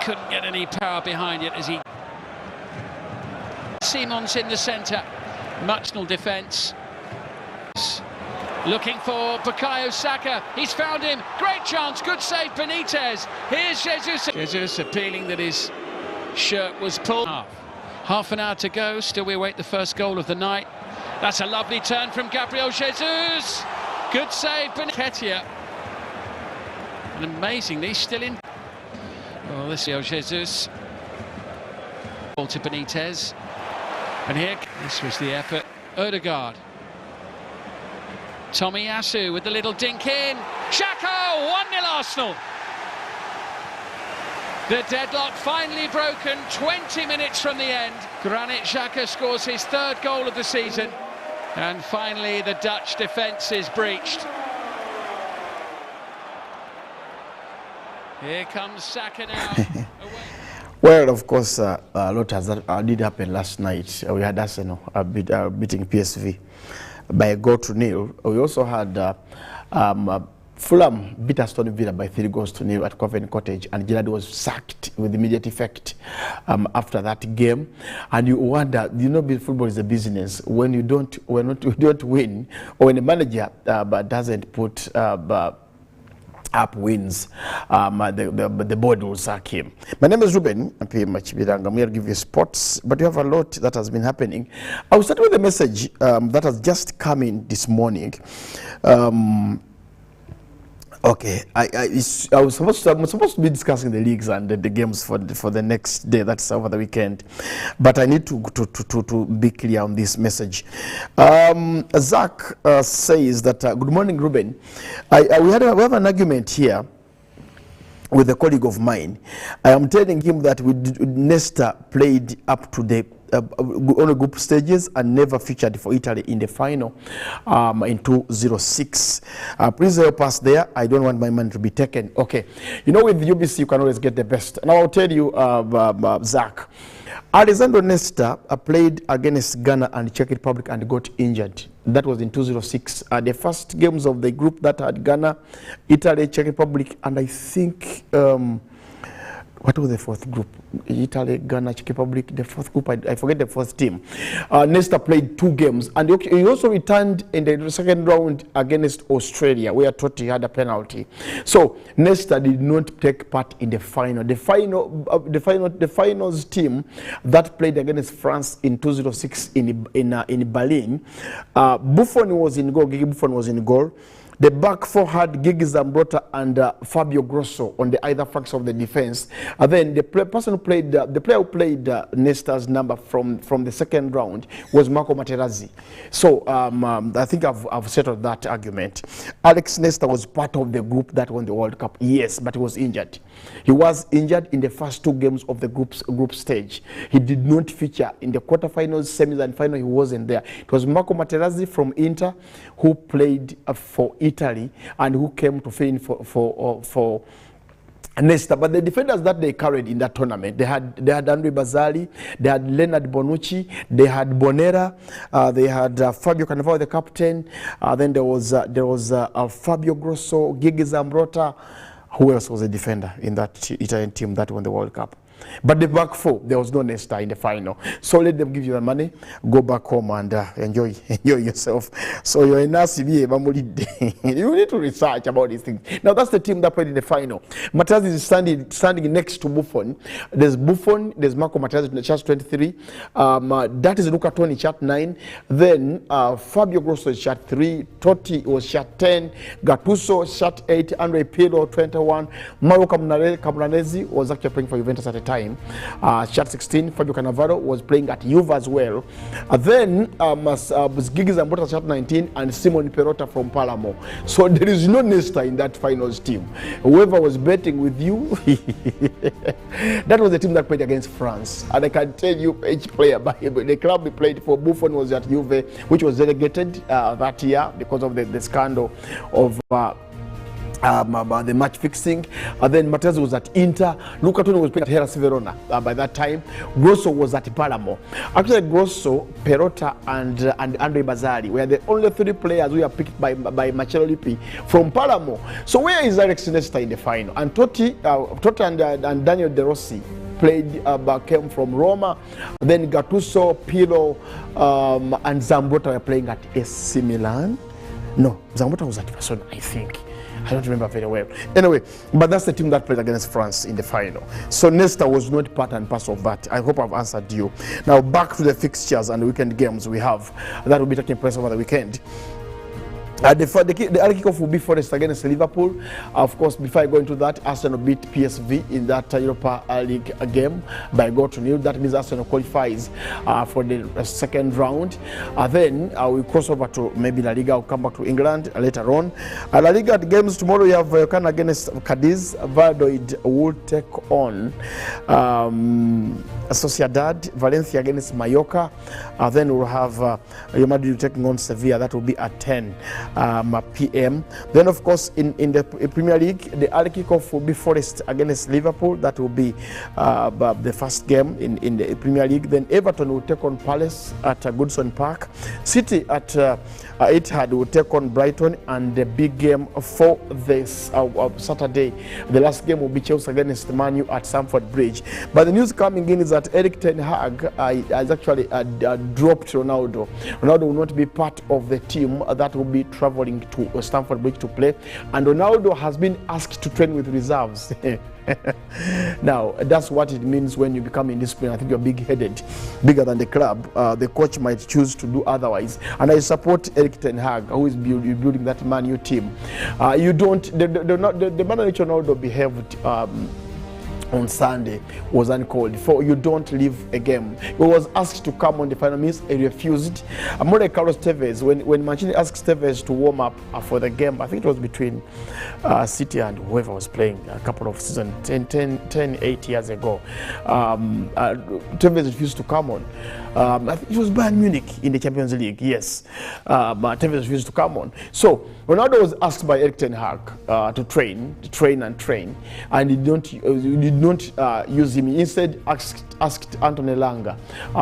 couldn't get any power behind it as he... Simon's in the centre, Muchnell defence. Looking for Bukayo Saka, he's found him, great chance, good save Benitez. Here's Jesus. Jesus appealing that his shirt was pulled. Half an hour to go, still we await the first goal of the night. That's a lovely turn from Gabriel Jesus. Good save, Ketia. And amazingly, still in. Well, this is Jesus. Ball to Benitez. And here, this was the effort. Odegaard. Tomiyasu with the little dink in. Xhaka, 1-0 Arsenal. The deadlock finally broken, 20 minutes from the end. Granit Xhaka scores his third goal of the season. And finally, the Dutch defence is breached. Here comes Saka now. Well, of course, a lot did happen last night. We had Arsenal beating PSV by a goal to nil. We also had Fulham beat Aston Villa by 3-0 at Covent Cottage, and Gerrard was sacked with immediate effect after that game. And you wonder, you know, football is a business. When you don't win, or when the manager doesn't put up wins, the board will sack him. My name is Ruben Machibiranga. I'm here to give you sports, but you have a lot that has been happening. I will start with a message that has just come in this morning. Okay, I'm supposed to be discussing the leagues and the games for the next day, that's over the weekend, but I need to be clear on this message. Zach says that good morning, Ruben. We have an argument here with a colleague of mine. I am telling him that Nesta played up to the on the group stages and never featured for Italy in the final in 2006. Please help us there. I don't want my money to be taken. Okay, you know, with UBC you can always get the best. Now I'll tell you, Zach, Alessandro Nesta played against Ghana and Czech Republic and got injured. That was in 2006. The first games of the group that had Ghana, Italy, Czech Republic, and I think what was the fourth group? Italy, Ghana, Czech Republic, the fourth group, I forget the fourth team. Nesta played 2 games, and he also returned in the second round against Australia, where Totti had a penalty. So Nesta did not take part in the final. The finals team that played against France in 2006 in Berlin, Buffon was in goal. Gigi Buffon was in goal. The back four had Gigi Zambrota and Fabio Grosso on the either flanks of the defense. And then the player who played Nesta's number from the second round was Marco Materazzi. So I think I've settled that argument. Alex Nesta was part of the group that won the World Cup, yes, but he was injured. He was injured in the first 2 games of the group stage. He did not feature in the quarterfinals, semis, and final. He wasn't there. It was Marco Materazzi from Inter who played for Italy and who came to fill in for Nesta. But the defenders that they carried in that tournament, they had Andre Bazzali, they had Leonard Bonucci, they had Bonera, they had Fabio Cannavaro, the captain. Then there was Fabio Grosso, Gigi Zambrota. Who else was a defender in that Italian team that won the World Cup? But the back four, there was no Nesta in the final. So let them give you the money, go back home and enjoy yourself. So you're in ACB, you need to research about these things. Now that's the team that played in the final. Materazzi is standing next to Buffon. There's Buffon, there's Marco Materazzi in the chart 23. That is Luca Toni, chart 9. Then Fabio Grosso is chart 3. Totti was chart 10. Gattuso, chart 8. Andre Pirlo, 21. Mauro Camoranesi was actually playing for Juventus at the time. Chart 16. Fabio Cannavaro was playing at Juve as well. Then Gigi Zambrotta, chart 19. And Simone Perrotta from Palermo. So there is no Nesta in that finals team. Whoever was betting with you, that was the team that played against France. And I can tell you each player, the club we played for, Buffon was at Juve, which was delegated that year because of the scandal of the match fixing. Then Materazzi was at Inter. Luca Toni was playing at Hellas Verona by that time. Grosso was at Palermo. Actually, Grosso, Perrotta, and Andre Bazzali were the only 3 players who were picked by Marcello Lippi from Palermo. So where is Alex Nesta in the final? And Totti and Daniel De Rossi played came from Roma. Then Gattuso, Pirlo, and Zambrotta were playing at AC Milan. No, Zambrotta was at Barcelona, I think. I don't remember very well. Anyway, but that's the team that played against France in the final. So Nesta was not part and parcel of that. I hope I've answered you. Now back to the fixtures and weekend games we have that will be taking place over the weekend. The early kickoff will be Forest against Liverpool. Of course, before I go into that, Arsenal beat PSV in that Europa League game by goal to nil. That means Arsenal qualifies for the second round. Then we cross over to maybe La Liga. I'll come back to England later on. La Liga games tomorrow, you have Vallecano against Cadiz. Valladolid will take on Sociedad. Valencia against Mallorca. Then we'll have Real Madrid taking on Sevilla. That will be at 10 p.m. Then, of course, in the Premier League, the early kickoff will be Forest against Liverpool. That will be the first game in the Premier League. Then Everton will take on Palace at Goodson Park. City at Etihad will take on Brighton, and the big game for this Saturday, the last game will be Chelsea against Man U at Stamford Bridge. But the news coming in is that Erik ten Hag has actually dropped Ronaldo. Ronaldo will not be part of the team that will be traveling to Stamford Bridge to play, and Ronaldo has been asked to train with reserves. Now, that's what it means when you become indisciplined. I think you're big-headed, bigger than the club. The coach might choose to do otherwise. And I support Erik ten Hag, who is building that Man U team. You don't, the manner in which Ronaldo behaved on Sunday was uncalled for. You don't leave a game. He was asked to come on the final minutes. He refused. More like Carlos Tevez, when Mancini asked Tevez to warm up for the game, I think it was between City and whoever was playing a couple of seasons, 8 years ago. Tevez refused to come on. I think it was Bayern Munich in the Champions League, yes. But Tevez refused to come on. So Ronaldo was asked by Erik ten Hag to train, and he did not use him. He instead asked Anthony Langa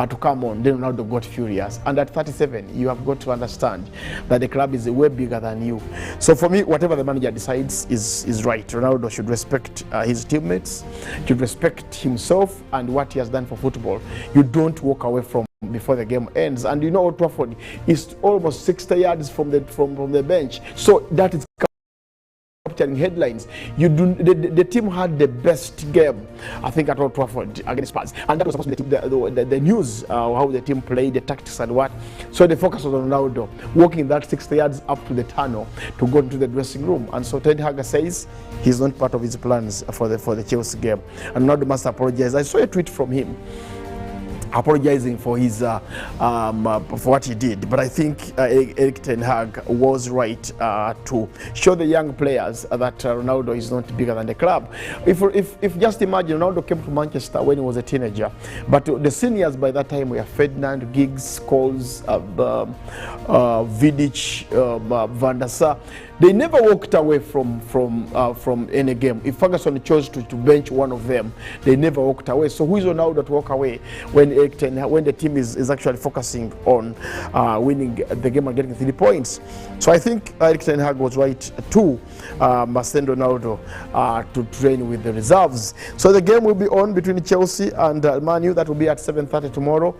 to come on. Then Ronaldo got furious. And at 37, you have got to understand that the club is way bigger than you. So for me, whatever the manager decides is right. Ronaldo should respect his teammates, should respect himself and what he has done for football. You don't walk away from before the game ends. And you know, Old Trafford is almost 60 yards from the bench. So that is capturing headlines. The team had the best game, I think, at Old Trafford against Spurs, and that was supposed to be the news, how the team played, the tactics and what. So the focus was on Ronaldo walking that 60 yards up to the tunnel to go into the dressing room. And so Ten Hag says he's not part of his plans for the Chelsea game, and Ronaldo must apologize. I saw a tweet from him apologizing for his for what he did, but I think Erik ten Hag was right to show the young players that Ronaldo is not bigger than the club. If just imagine Ronaldo came to Manchester when he was a teenager, but the seniors by that time were Ferdinand, Giggs, Scholes, Vidic, Van der Sar. They never walked away from any game. If Ferguson chose to bench one of them, they never walked away. So who is Ronaldo to walk away when the team is actually focusing on winning the game and getting 3 points? So I think Erik ten Hag was right to send Ronaldo to train with the reserves. So the game will be on between Chelsea and Man U. That will be at 7:30 tomorrow.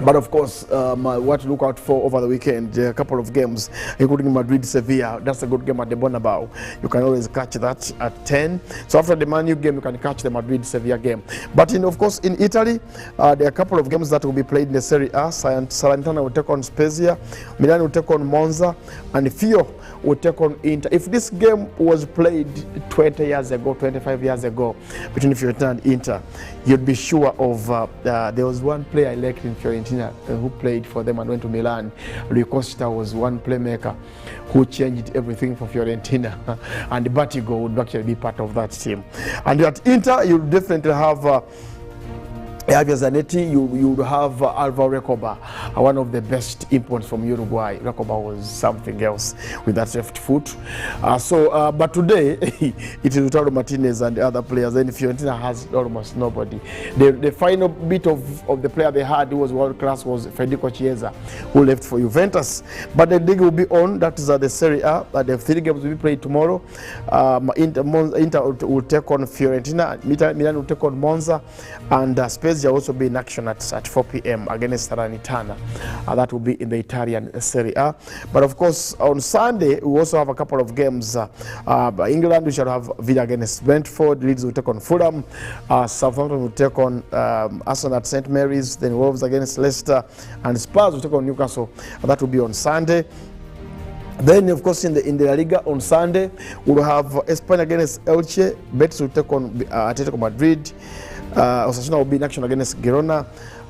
But of course, what to look out for over the weekend, a couple of games, including Madrid-Sevilla. That's a good game at the Bernabeu. You can always catch that at 10. So after the Man U game, you can catch the Madrid-Sevilla game. But of course, in Italy, there are a couple of games that will be played in the Serie A. Salernitana will take on Spezia, Milan will take on Monza, and Fio will take on Inter. If this game was played 20 years ago, 25 years ago, between Fiorentina and Inter, you'd be sure of, there was one player I liked in Fiorentina who played for them and went to Milan. Rui Costa was one playmaker who changed everything for Fiorentina. And Batigo would actually be part of that team. And at Inter, you'll definitely have Javier Zanetti, you would have Alvaro Recoba, one of the best imports from Uruguay. Recoba was something else with that left foot. But today, it is Lautaro Martinez and the other players. Then Fiorentina has almost nobody. The final bit of the player they had who was world class was Federico Chiesa, who left for Juventus. But the league will be on. That is the Serie A. The 3 games will be played tomorrow. Inter will take on Fiorentina. Milan will take on Monza. And Spezia will also be in action at 4 p.m. against Salernitana. That will be in the Italian Serie A. But of course, on Sunday, we also have a couple of games. England, we shall have Villa against Brentford. Leeds will take on Fulham. Southampton will take on Arsenal at St. Mary's. Then Wolves against Leicester. And Spurs will take on Newcastle. That will be on Sunday. Then, of course, in the La Liga on Sunday, we will have España against Elche. Betis will take on Atletico Madrid. Osasuna will be in action against Girona.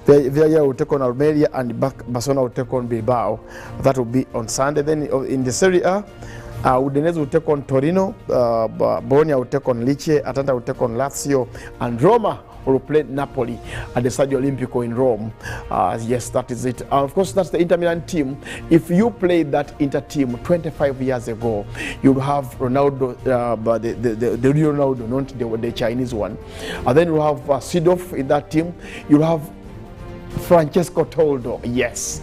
Villarreal will take on Almeria, and Barcelona will take on Bilbao. That will be on Sunday. Then in the Serie A, Udinese will take on Torino, Bologna will take on Lecce, Atalanta will take on Lazio, and Roma will play Napoli at the Stadio Olimpico in Rome. Yes, that is it. Of course, that's the Inter Milan team. If you played that Inter team 25 years ago, you'd have Ronaldo, the real Ronaldo, not the Chinese one. And then you have Seedorf in that team. You'll have Francesco Toldo, yes,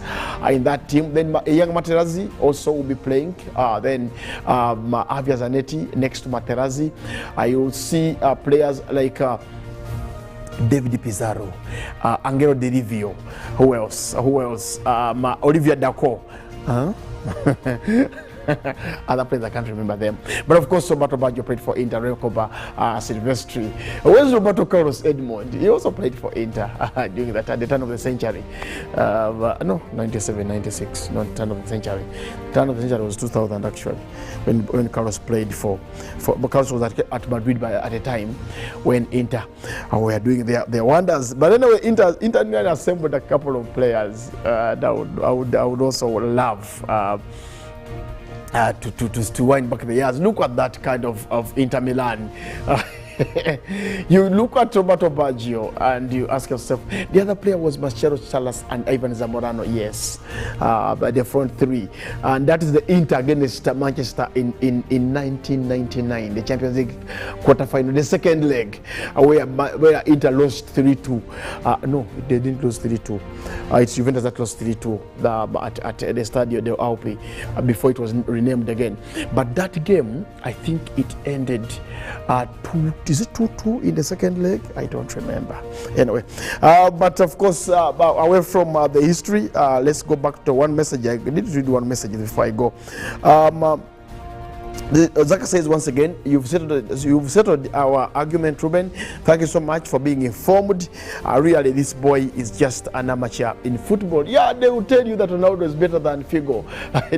in that team. Then young Materazzi also will be playing. Then Javier Zanetti next to Materazzi. You'll see players like David Pizarro, Angelo Di Rivio. Who else? Olivier Daco. Other players, I can't remember them. But of course, Roberto Baggio played for Inter, Recoba, Silvestri. Where's Roberto Carlos Edmond? He also played for Inter during that at the turn of the century. No, 97, 96, not turn of the century. Turn of the century was 2000 actually, when Carlos played for Carlos was at Madrid at the time when Inter were doing their wonders. But anyway, Inter Milan assembled a couple of players that I would also love. To wind back the years. Look at that kind of Inter Milan. You look at Roberto Baggio and you ask yourself, the other player was Marcelo Salas and Ivan Zamorano, yes, by the front 3. And that is the Inter against Manchester in 1999, the Champions League quarterfinal, the second leg, where Inter lost 3-2. No, they didn't lose 3-2. It's Juventus that lost 3-2 at the Stadio del Alpi before it was renamed again. But that game, I think it ended 2-2 in the second leg? I don't remember. Anyway, but of course, away from the history, let's go back to one message. I need to read one message before I go. Zaka says once again, you've settled our argument, Ruben. Thank you so much for being informed. Really, this boy is just an amateur in football. Yeah, they will tell you that Ronaldo is better than Figo.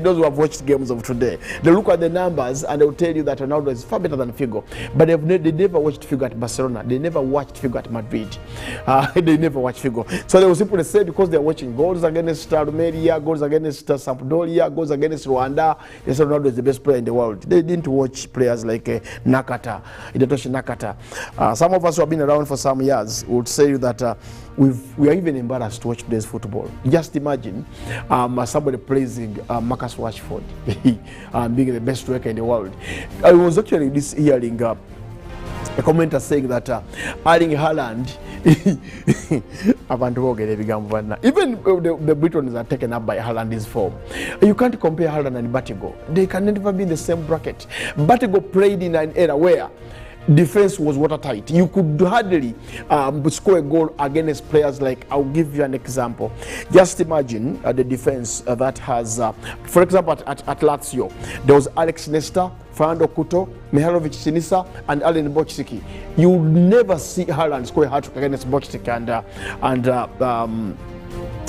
Those who have watched games of today, they look at the numbers and they will tell you that Ronaldo is far better than Figo. But they never watched Figo at Barcelona. They never watched Figo at Madrid. They never watched Figo. So they will simply say because they're watching goals against Almeria, goals against Sampdoria, goals against Rwanda, they say Ronaldo is the best player in the world. They didn't watch players like Nakata, Hidetoshi Nakata. Some of us who have been around for some years would say that we are even embarrassed to watch today's football. Just imagine somebody praising Marcus Rashford being the best striker in the world. I was actually hearing a commenter saying that Erling Haaland, even the Britons are taken up by Haaland's form. You can't compare Haaland and Mastiko. They can never be in the same bracket. Mastiko played in an era where defense was watertight. You could hardly score a goal against players like, I'll give you an example. Just imagine the defense that has, for example, at Lazio, there was Alex Nesta, Fernando Couto, Mihailovic Sinisa, and Alen Boczciki. You would never see Haaland score a hat-trick against Boczciki and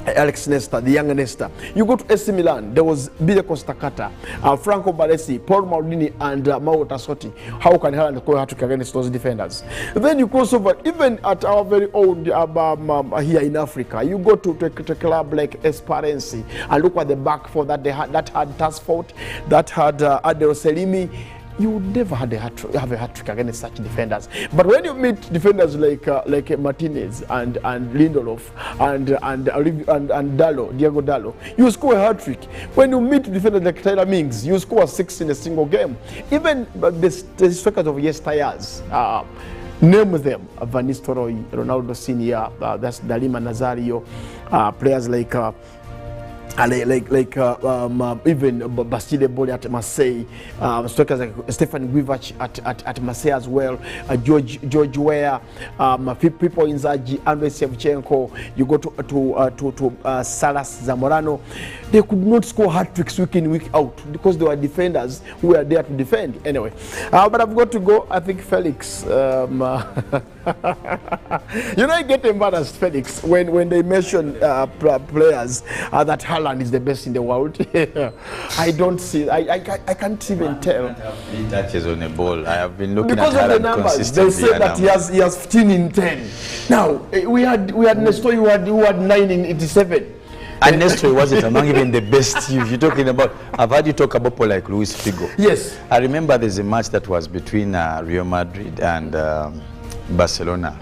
Alex Nesta, the young Nesta. You go to AC Milan, there was Bile Costakata, Franco Baresi, Paul Maldini, and Mauro Tassotti. How can Haaland score a hat-trick against those defenders? Then you cross over, even at our very own here in Africa, you go to a club like Esperance and look at the back four that they had, that had Tasfort, that had Adel Selimi. You would never have a hat-trick against such defenders. But when you meet defenders like Martinez and Lindelof and Diego Dallo, you score a hat-trick. When you meet defenders like Tyler Mings, you score 6 in a single game. Even the strikers of yesteryears, name them: Van Nistelrooy, Ronaldo Senior, that's Dalima Nazario, players like even Bastille Bolli at Marseille, strikers like Stefan Guivac at Marseille as well, George Weah, people in Inzaghi, Andrei Shevchenko. You go to Salas Zamorano. They could not score hat-tricks week in, week out because they were defenders who were there to defend. Anyway, but I've got to go. I think Felix, I get embarrassed, Felix, when they mention players that Haaland is the best in the world. I don't see. I can't even tell. 3 touches on a ball. I have been looking because at of the numbers. They say that he has 15 in 10. Now we had Nestor who had 9 in 87. And Nestor wasn't among even the best. You're talking about. I've heard you talk about people like Luis Figo. Yes. I remember there's a match that was between Real Madrid and Barcelona.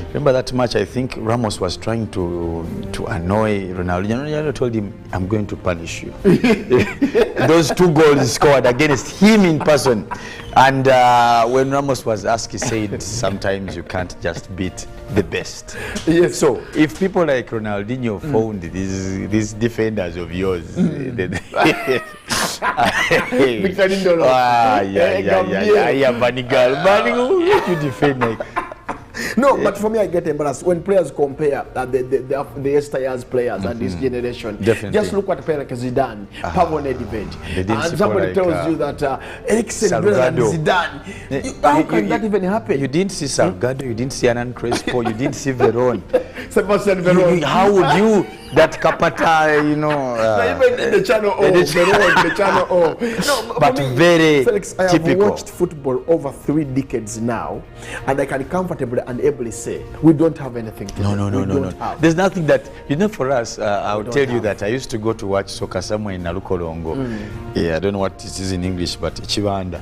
Remember that match? I think Ramos was trying to annoy Ronaldo. Ronaldo told him, "I'm going to punish you." Those 2 goals scored against him in person. And when Ramos was asked, he said, "Sometimes you can't just beat the best." Yes. So if people like Ronaldinho found these defenders of yours, Victor Lindelof. You defend like. No, but for me, I get embarrassed when players compare the yesteryear's players and this generation. Definitely. Just look at players like Zidane, Pavon Nedved, and somebody tells you that Eriksen better than Zidane. How can that even happen? You didn't see Salgado, you didn't see Hernan Crespo, you didn't see Veron. Sebastian Veron. How would you, that Kapata, even the channel O, the channel O. No, but me, very Felix, I typical. have watched football over 3 decades now, and I can comfortably and ably say we don't have anything to No. There's nothing that, for us, I'll tell you that I used to go to watch soccer somewhere in Nalukolongo. Yeah, I don't know what it is in English, but Chibanda.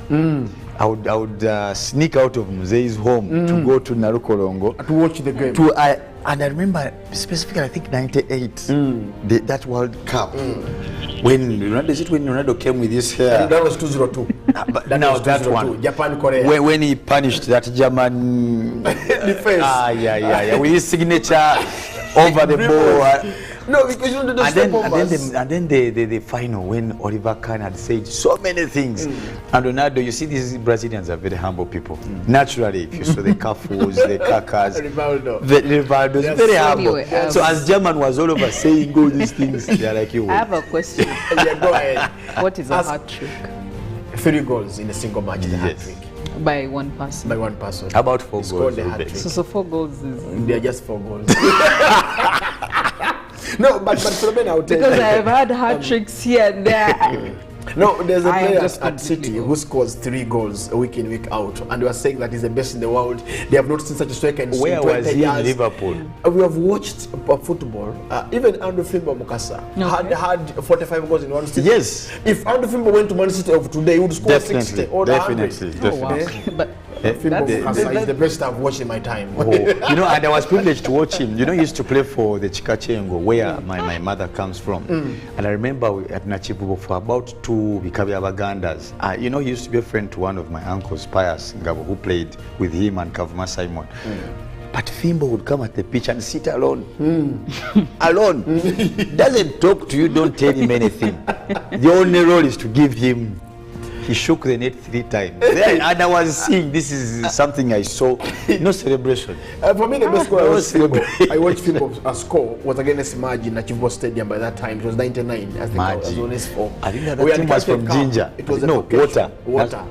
I would sneak out of Muzei's home to go to Nalukolongo to watch the game. And I remember specifically, I think 98, that World Cup. When Ronaldo came with his hair. That was 202. That one. Japan, Korea. When he punished that German defense. with his signature over the ball. No, because you don't and then the final when Oliver Kahn had said so many things. And Ronaldo, you see, these Brazilians are very humble people. Naturally, if you saw the Cafus, the Kakas, Rivaldo is very humble. So as German was all over saying all these things, they're like you. I have a question. Go ahead. What is a hat-trick? 3 goals in a single match is a hat-trick. By one person. By one person. How about 4 goals? So 4 goals is... They're just 4 goals. No, but Philomena, I'll tell you. Because I have had hat-tricks here and there. No, there's a player at City who scores 3 goals a week in, week out, and we are saying that he's the best in the world. They have not seen such a striker in 20 years. Where was he in Liverpool? We have watched football. Even Andrew Fimbo Mukasa had 45 goals in one season. Yes. If Andrew Fimbo went to Man City of today, he would score 60 or 100. Definitely. Oh, wow. But Fimbo Mukasa is the best I've watched in my time. Oh. You know, and I was privileged to watch him. You know, he used to play for the Chikachengo, where my mother comes from. And I remember at Nachibubo for about 2 Bikabi Abagandas. You know, he used to be a friend to one of my uncles, Pius Ngabo, who played with him and Kavuma Simon. But Fimbo would come at the pitch and sit alone. Alone. Doesn't talk to you, don't tell him anything. The only role is to give him. He shook the net 3 times. And I was seeing, this is something I saw. No celebration. For me, the best goal I watched Fimbo score was against Maji in Chivo Stadium by that time. It was 99. I think I was honest for. I think that team was from Ginger. It was Water.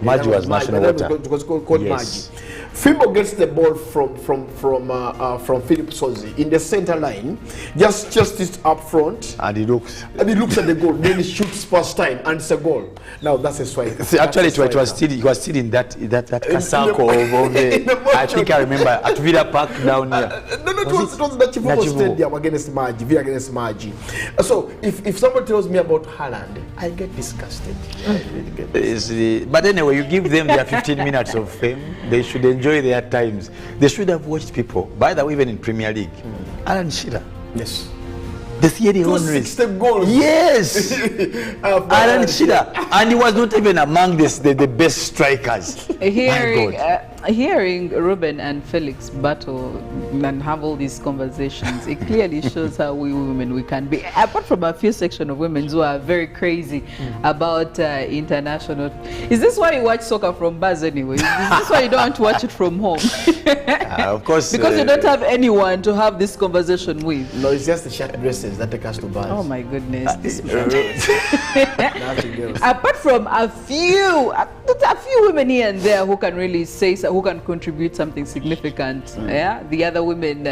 Maji was national water. It was called Maji. Fimbo gets the ball from Philip Sozi in the center line, just it up front, and he looks at the goal. Then he shoots first time, and it's a goal. Now that's a strike. See, actually, it was still in that Kasako of the. I think I remember at Villa Park down here. No, it was the Chivo Stadium against Maji. So if someone tells me about Haaland, I get disgusted. But anyway, you give them their 15 minutes of fame. They should enjoy their times. They should have watched people. By the way, even in Premier League, Alan Shearer. Yes. The Thierry Henrys. Goals. Yes. Alan Shearer. And he was not even among the best strikers. Hearing Ruben and Felix battle and have all these conversations, it clearly shows how we women we can be. Apart from a few section of women who are very crazy about international. Is this why you watch soccer from bars anyway? Is this why you don't want to watch it from home? Of course. Because you don't have anyone to have this conversation with. No, it's just the shirt dresses that take us to bars. Oh my goodness. Apart from a few women here and there who can really say so, who can contribute something significant. Yeah, the other women,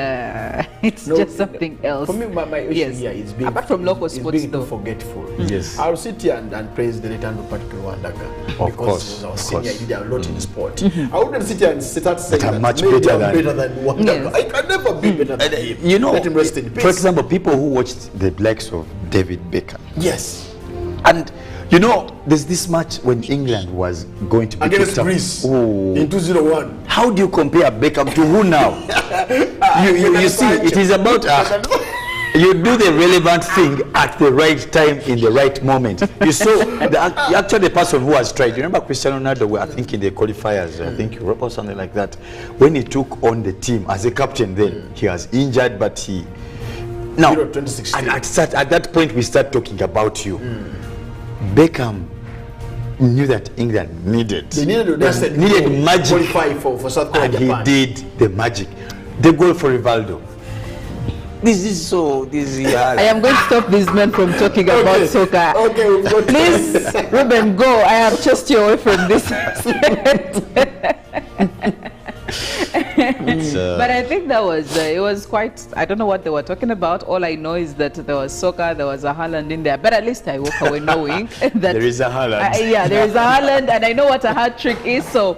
it's just something else. For me, my issue here is being apart from local sports, though, forgetful. Yes, I'll sit here and praise the late Andrew Patrick Wandaga because he was our senior. He did a lot in sport. I wouldn't sit here and start saying that much better than Wandaga. Yes. I can never be better than him. You know, let him rest in peace. For example, people who watched the likes of David Beckham. Yes, and. You know, there's this match when England was going to be against Greece in 2001. How do you compare Beckham to who now? you see, it is about you do the relevant thing at the right time in the right moment. You saw actually the person who has tried. You remember Cristiano Ronaldo? I think in the qualifiers, I think Europe or something like that. When he took on the team as a captain, then he was injured, but he now and at that point we start talking about you. Beckham knew that England needed magic for South Korea and Japan. He did the magic. The goal for Rivaldo. This is I am going to stop these men from talking about soccer. Okay, please, Ruben, go. I have chased you away from this. But I think that was it was quite. I don't know what they were talking about. All I know is that there was soccer, there was a Haaland in there. But at least I walk away knowing that there is a Haaland. Yeah, there is a Haaland, and I know what a hat trick is. So,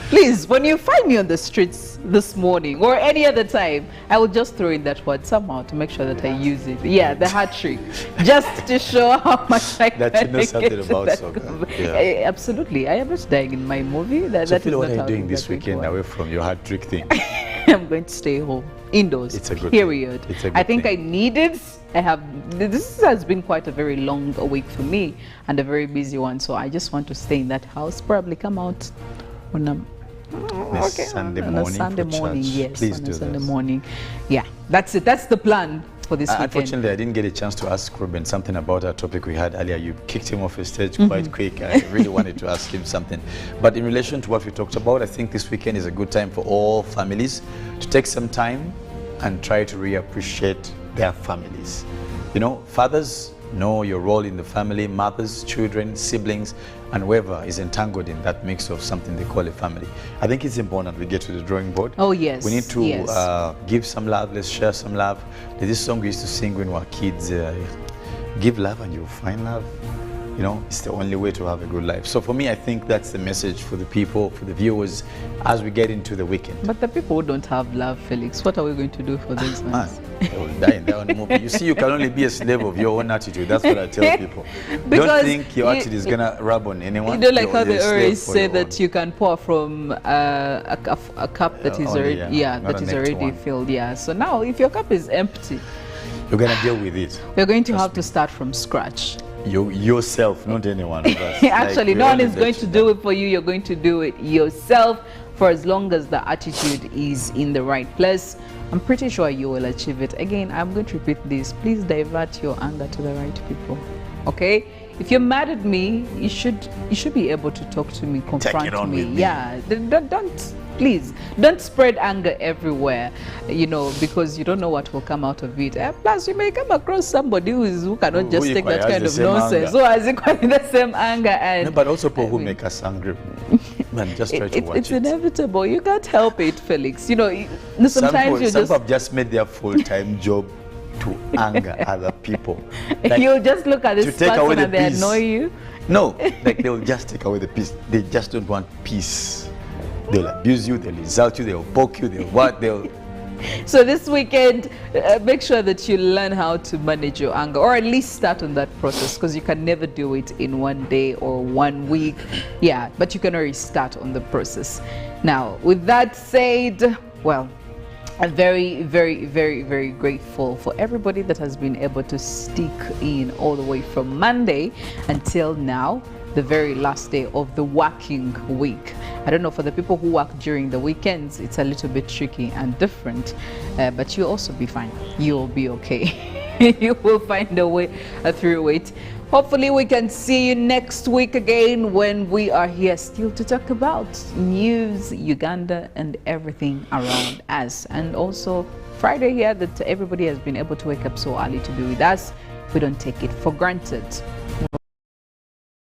please, when you find me on the streets this morning or any other time, I will just throw in that word somehow to make sure that I use it. Yeah, the hat trick, just to show how much I that you know something about soccer. Yeah. Absolutely, I am not dying in my movie. That is what are you doing this weekend away from your hat trick thing? I'm going to stay home, indoors. It's a good period. It's a good I think thing. I need it. This has been quite a very long week for me and a very busy one. So I just want to stay in that house. Probably come out on a Sunday morning, yes. Please on do a Sunday this. morning. Yeah, that's it. That's the plan for this weekend. Unfortunately, I didn't get a chance to ask Ruben something about our topic we had earlier. You kicked him off the stage quite quick. I really wanted to ask him something. But in relation to what we talked about, I think this weekend is a good time for all families to take some time and try to reappreciate their families. You know, fathers, know your role in the family, mothers, children, siblings, and whoever is entangled in that mix of something they call a family. I think it's important we get to the drawing board. Oh, yes. We need to give some love, let's share some love. There's this song we used to sing when we were kids, give love and you'll find love. You know, it's the only way to have a good life. So for me, I think that's the message for the people, for the viewers, as we get into the weekend. But the people who don't have love, Felix, what are we going to do for those ones? They will die in their own movie. You see, you can only be a slave of your own attitude. That's what I tell people. Don't think your attitude is going to rub on anyone. You don't like how they always say that you can pour from a cup that is already filled. Yeah. So now, if your cup is empty, you're going to deal with it. You're going to have to start from scratch. Yourself, not anyone of us. Actually, no one is going to do it for you. You're going to do it yourself, for as long as the attitude is in the right place. I'm pretty sure you will achieve it. Again, I'm going to repeat this. Please divert your anger to the right people. Okay? If you're mad at me, you should be able to talk to me, confront me. Yeah. Please don't spread anger everywhere, you know, because you don't know what will come out of it. Plus, you may come across somebody who cannot just take that kind of nonsense. So has equally the same anger. And no, but also people who make us angry. Man, just try to watch it. It's inevitable. You can't help it, Felix. You know, sometimes some have just made their full-time job to anger other people. Like, you just look at this person and they annoy you. No, like they'll just take away the peace. They just don't want peace. They'll abuse you, they'll insult you, they'll poke you, they'll So this weekend, make sure that you learn how to manage your anger, or at least start on that process, because you can never do it in one day or 1 week. Yeah, but you can already start on the process. Now, with that said, well, I'm very, very, very, very grateful for everybody that has been able to stick in all the way from Monday until now, the very last day of the working week. I don't know, for the people who work during the weekends, it's a little bit tricky and different, but you'll also be fine. You'll be okay. You will find a way through it. Hopefully we can see you next week again when we are here still to talk about news, Uganda, and everything around us. And also Friday here, that everybody has been able to wake up so early to be with us. We don't take it for granted.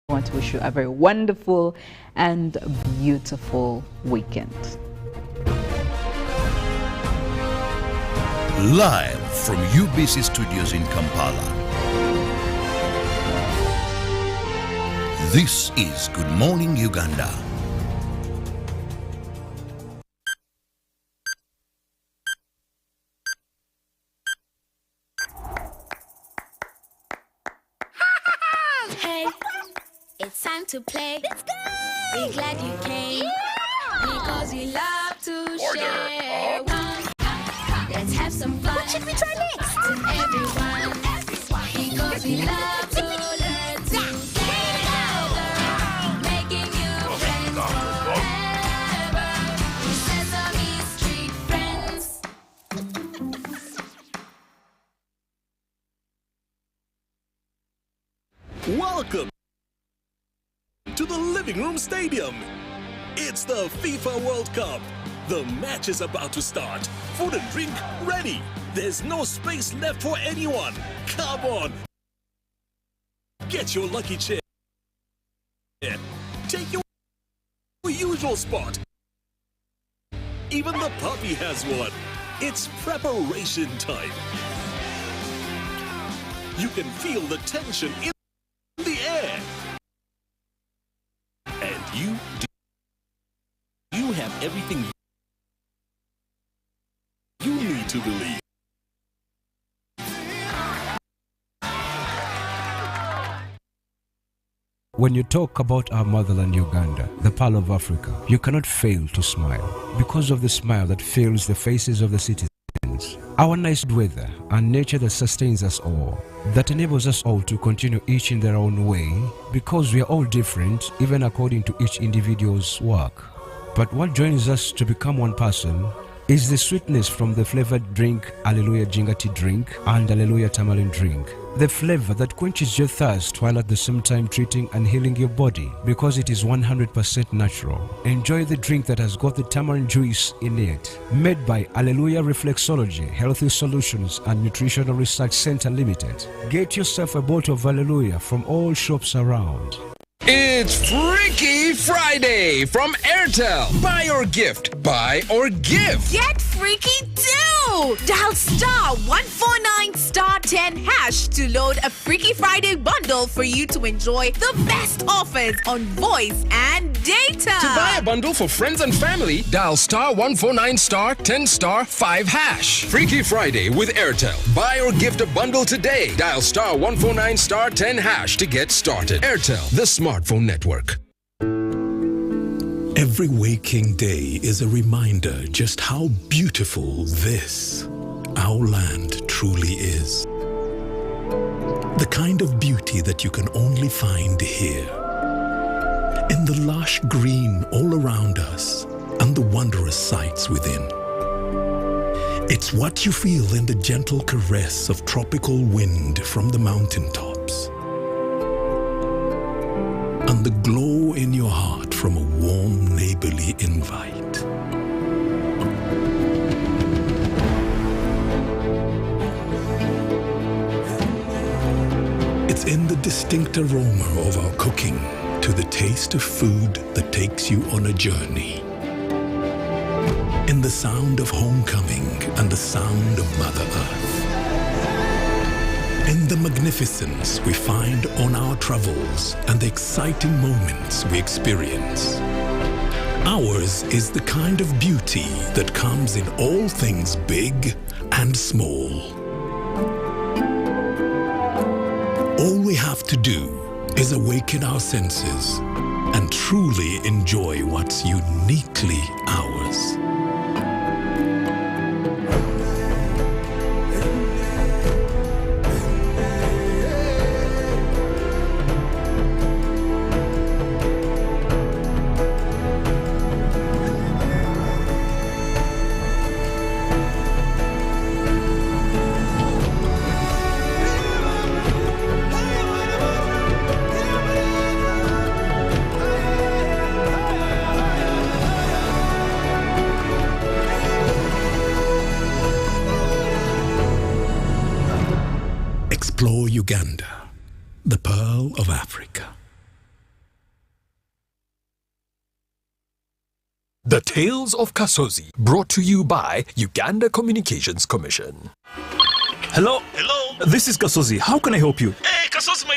I want to wish you a very wonderful and beautiful weekend. Live from UBC Studios in Kampala. This is Good Morning Uganda. Hey, it's time to play. Let's go! We're glad you came because we love to share. Let's have some fun. What should we try next? Everyone, because we love to learn together, making you friends forever. Sesame Street friends. Welcome to the Living Room Stadium. It's the FIFA World Cup. The match is about to start. Food and drink ready. There's no space left for anyone. Come on. Get your lucky chair. Take your usual spot. Even the puppy has one. It's preparation time. You can feel the tension in the air. And you have everything you need to believe. When you talk about our motherland Uganda, the Pearl of Africa, you cannot fail to smile because of the smile that fills the faces of the citizens. Our nice weather and nature that sustains us all, that enables us all to continue each in their own way, because we are all different, even according to each individual's work. But what joins us to become one person is the sweetness from the flavored drink Alleluia Jingati drink and Alleluia Tamarind drink. The flavor that quenches your thirst while at the same time treating and healing your body, because it is 100% natural. Enjoy the drink that has got the tamarind juice in it. Made by Alleluia Reflexology, Healthy Solutions and Nutritional Research Center Limited. Get yourself a bottle of Alleluia from all shops around. It's Freaky Friday from Airtel. Buy or gift. Buy or gift. Get freaky too! go! Dial star 149 star 10 hash to load a Freaky Friday bundle for you to enjoy the best offers on voice and data. To buy a bundle for friends and family, dial star 149 star 10 star 5 hash. Freaky Friday with Airtel. Buy or gift a bundle today. Dial star 149 star 10 hash to get started. Airtel, the smartphone network. Every waking day is a reminder just how beautiful this, our land, truly is. The kind of beauty that you can only find here. In the lush green all around us and the wondrous sights within. It's what you feel in the gentle caress of tropical wind from the mountaintops. And the glow in your heart from a warm neighborly invite. It's in the distinct aroma of our cooking to the taste of food that takes you on a journey. In the sound of homecoming and the sound of Mother Earth. In the magnificence we find on our travels and the exciting moments we experience. Ours is the kind of beauty that comes in all things big and small. All we have to do is awaken our senses and truly enjoy what's uniquely ours. Explore Uganda, the pearl of Africa. The Tales of Kasozi, brought to you by Uganda Communications Commission. Hello? Hello? This is Kasozi. How can I help you? Hey, Kasozi, my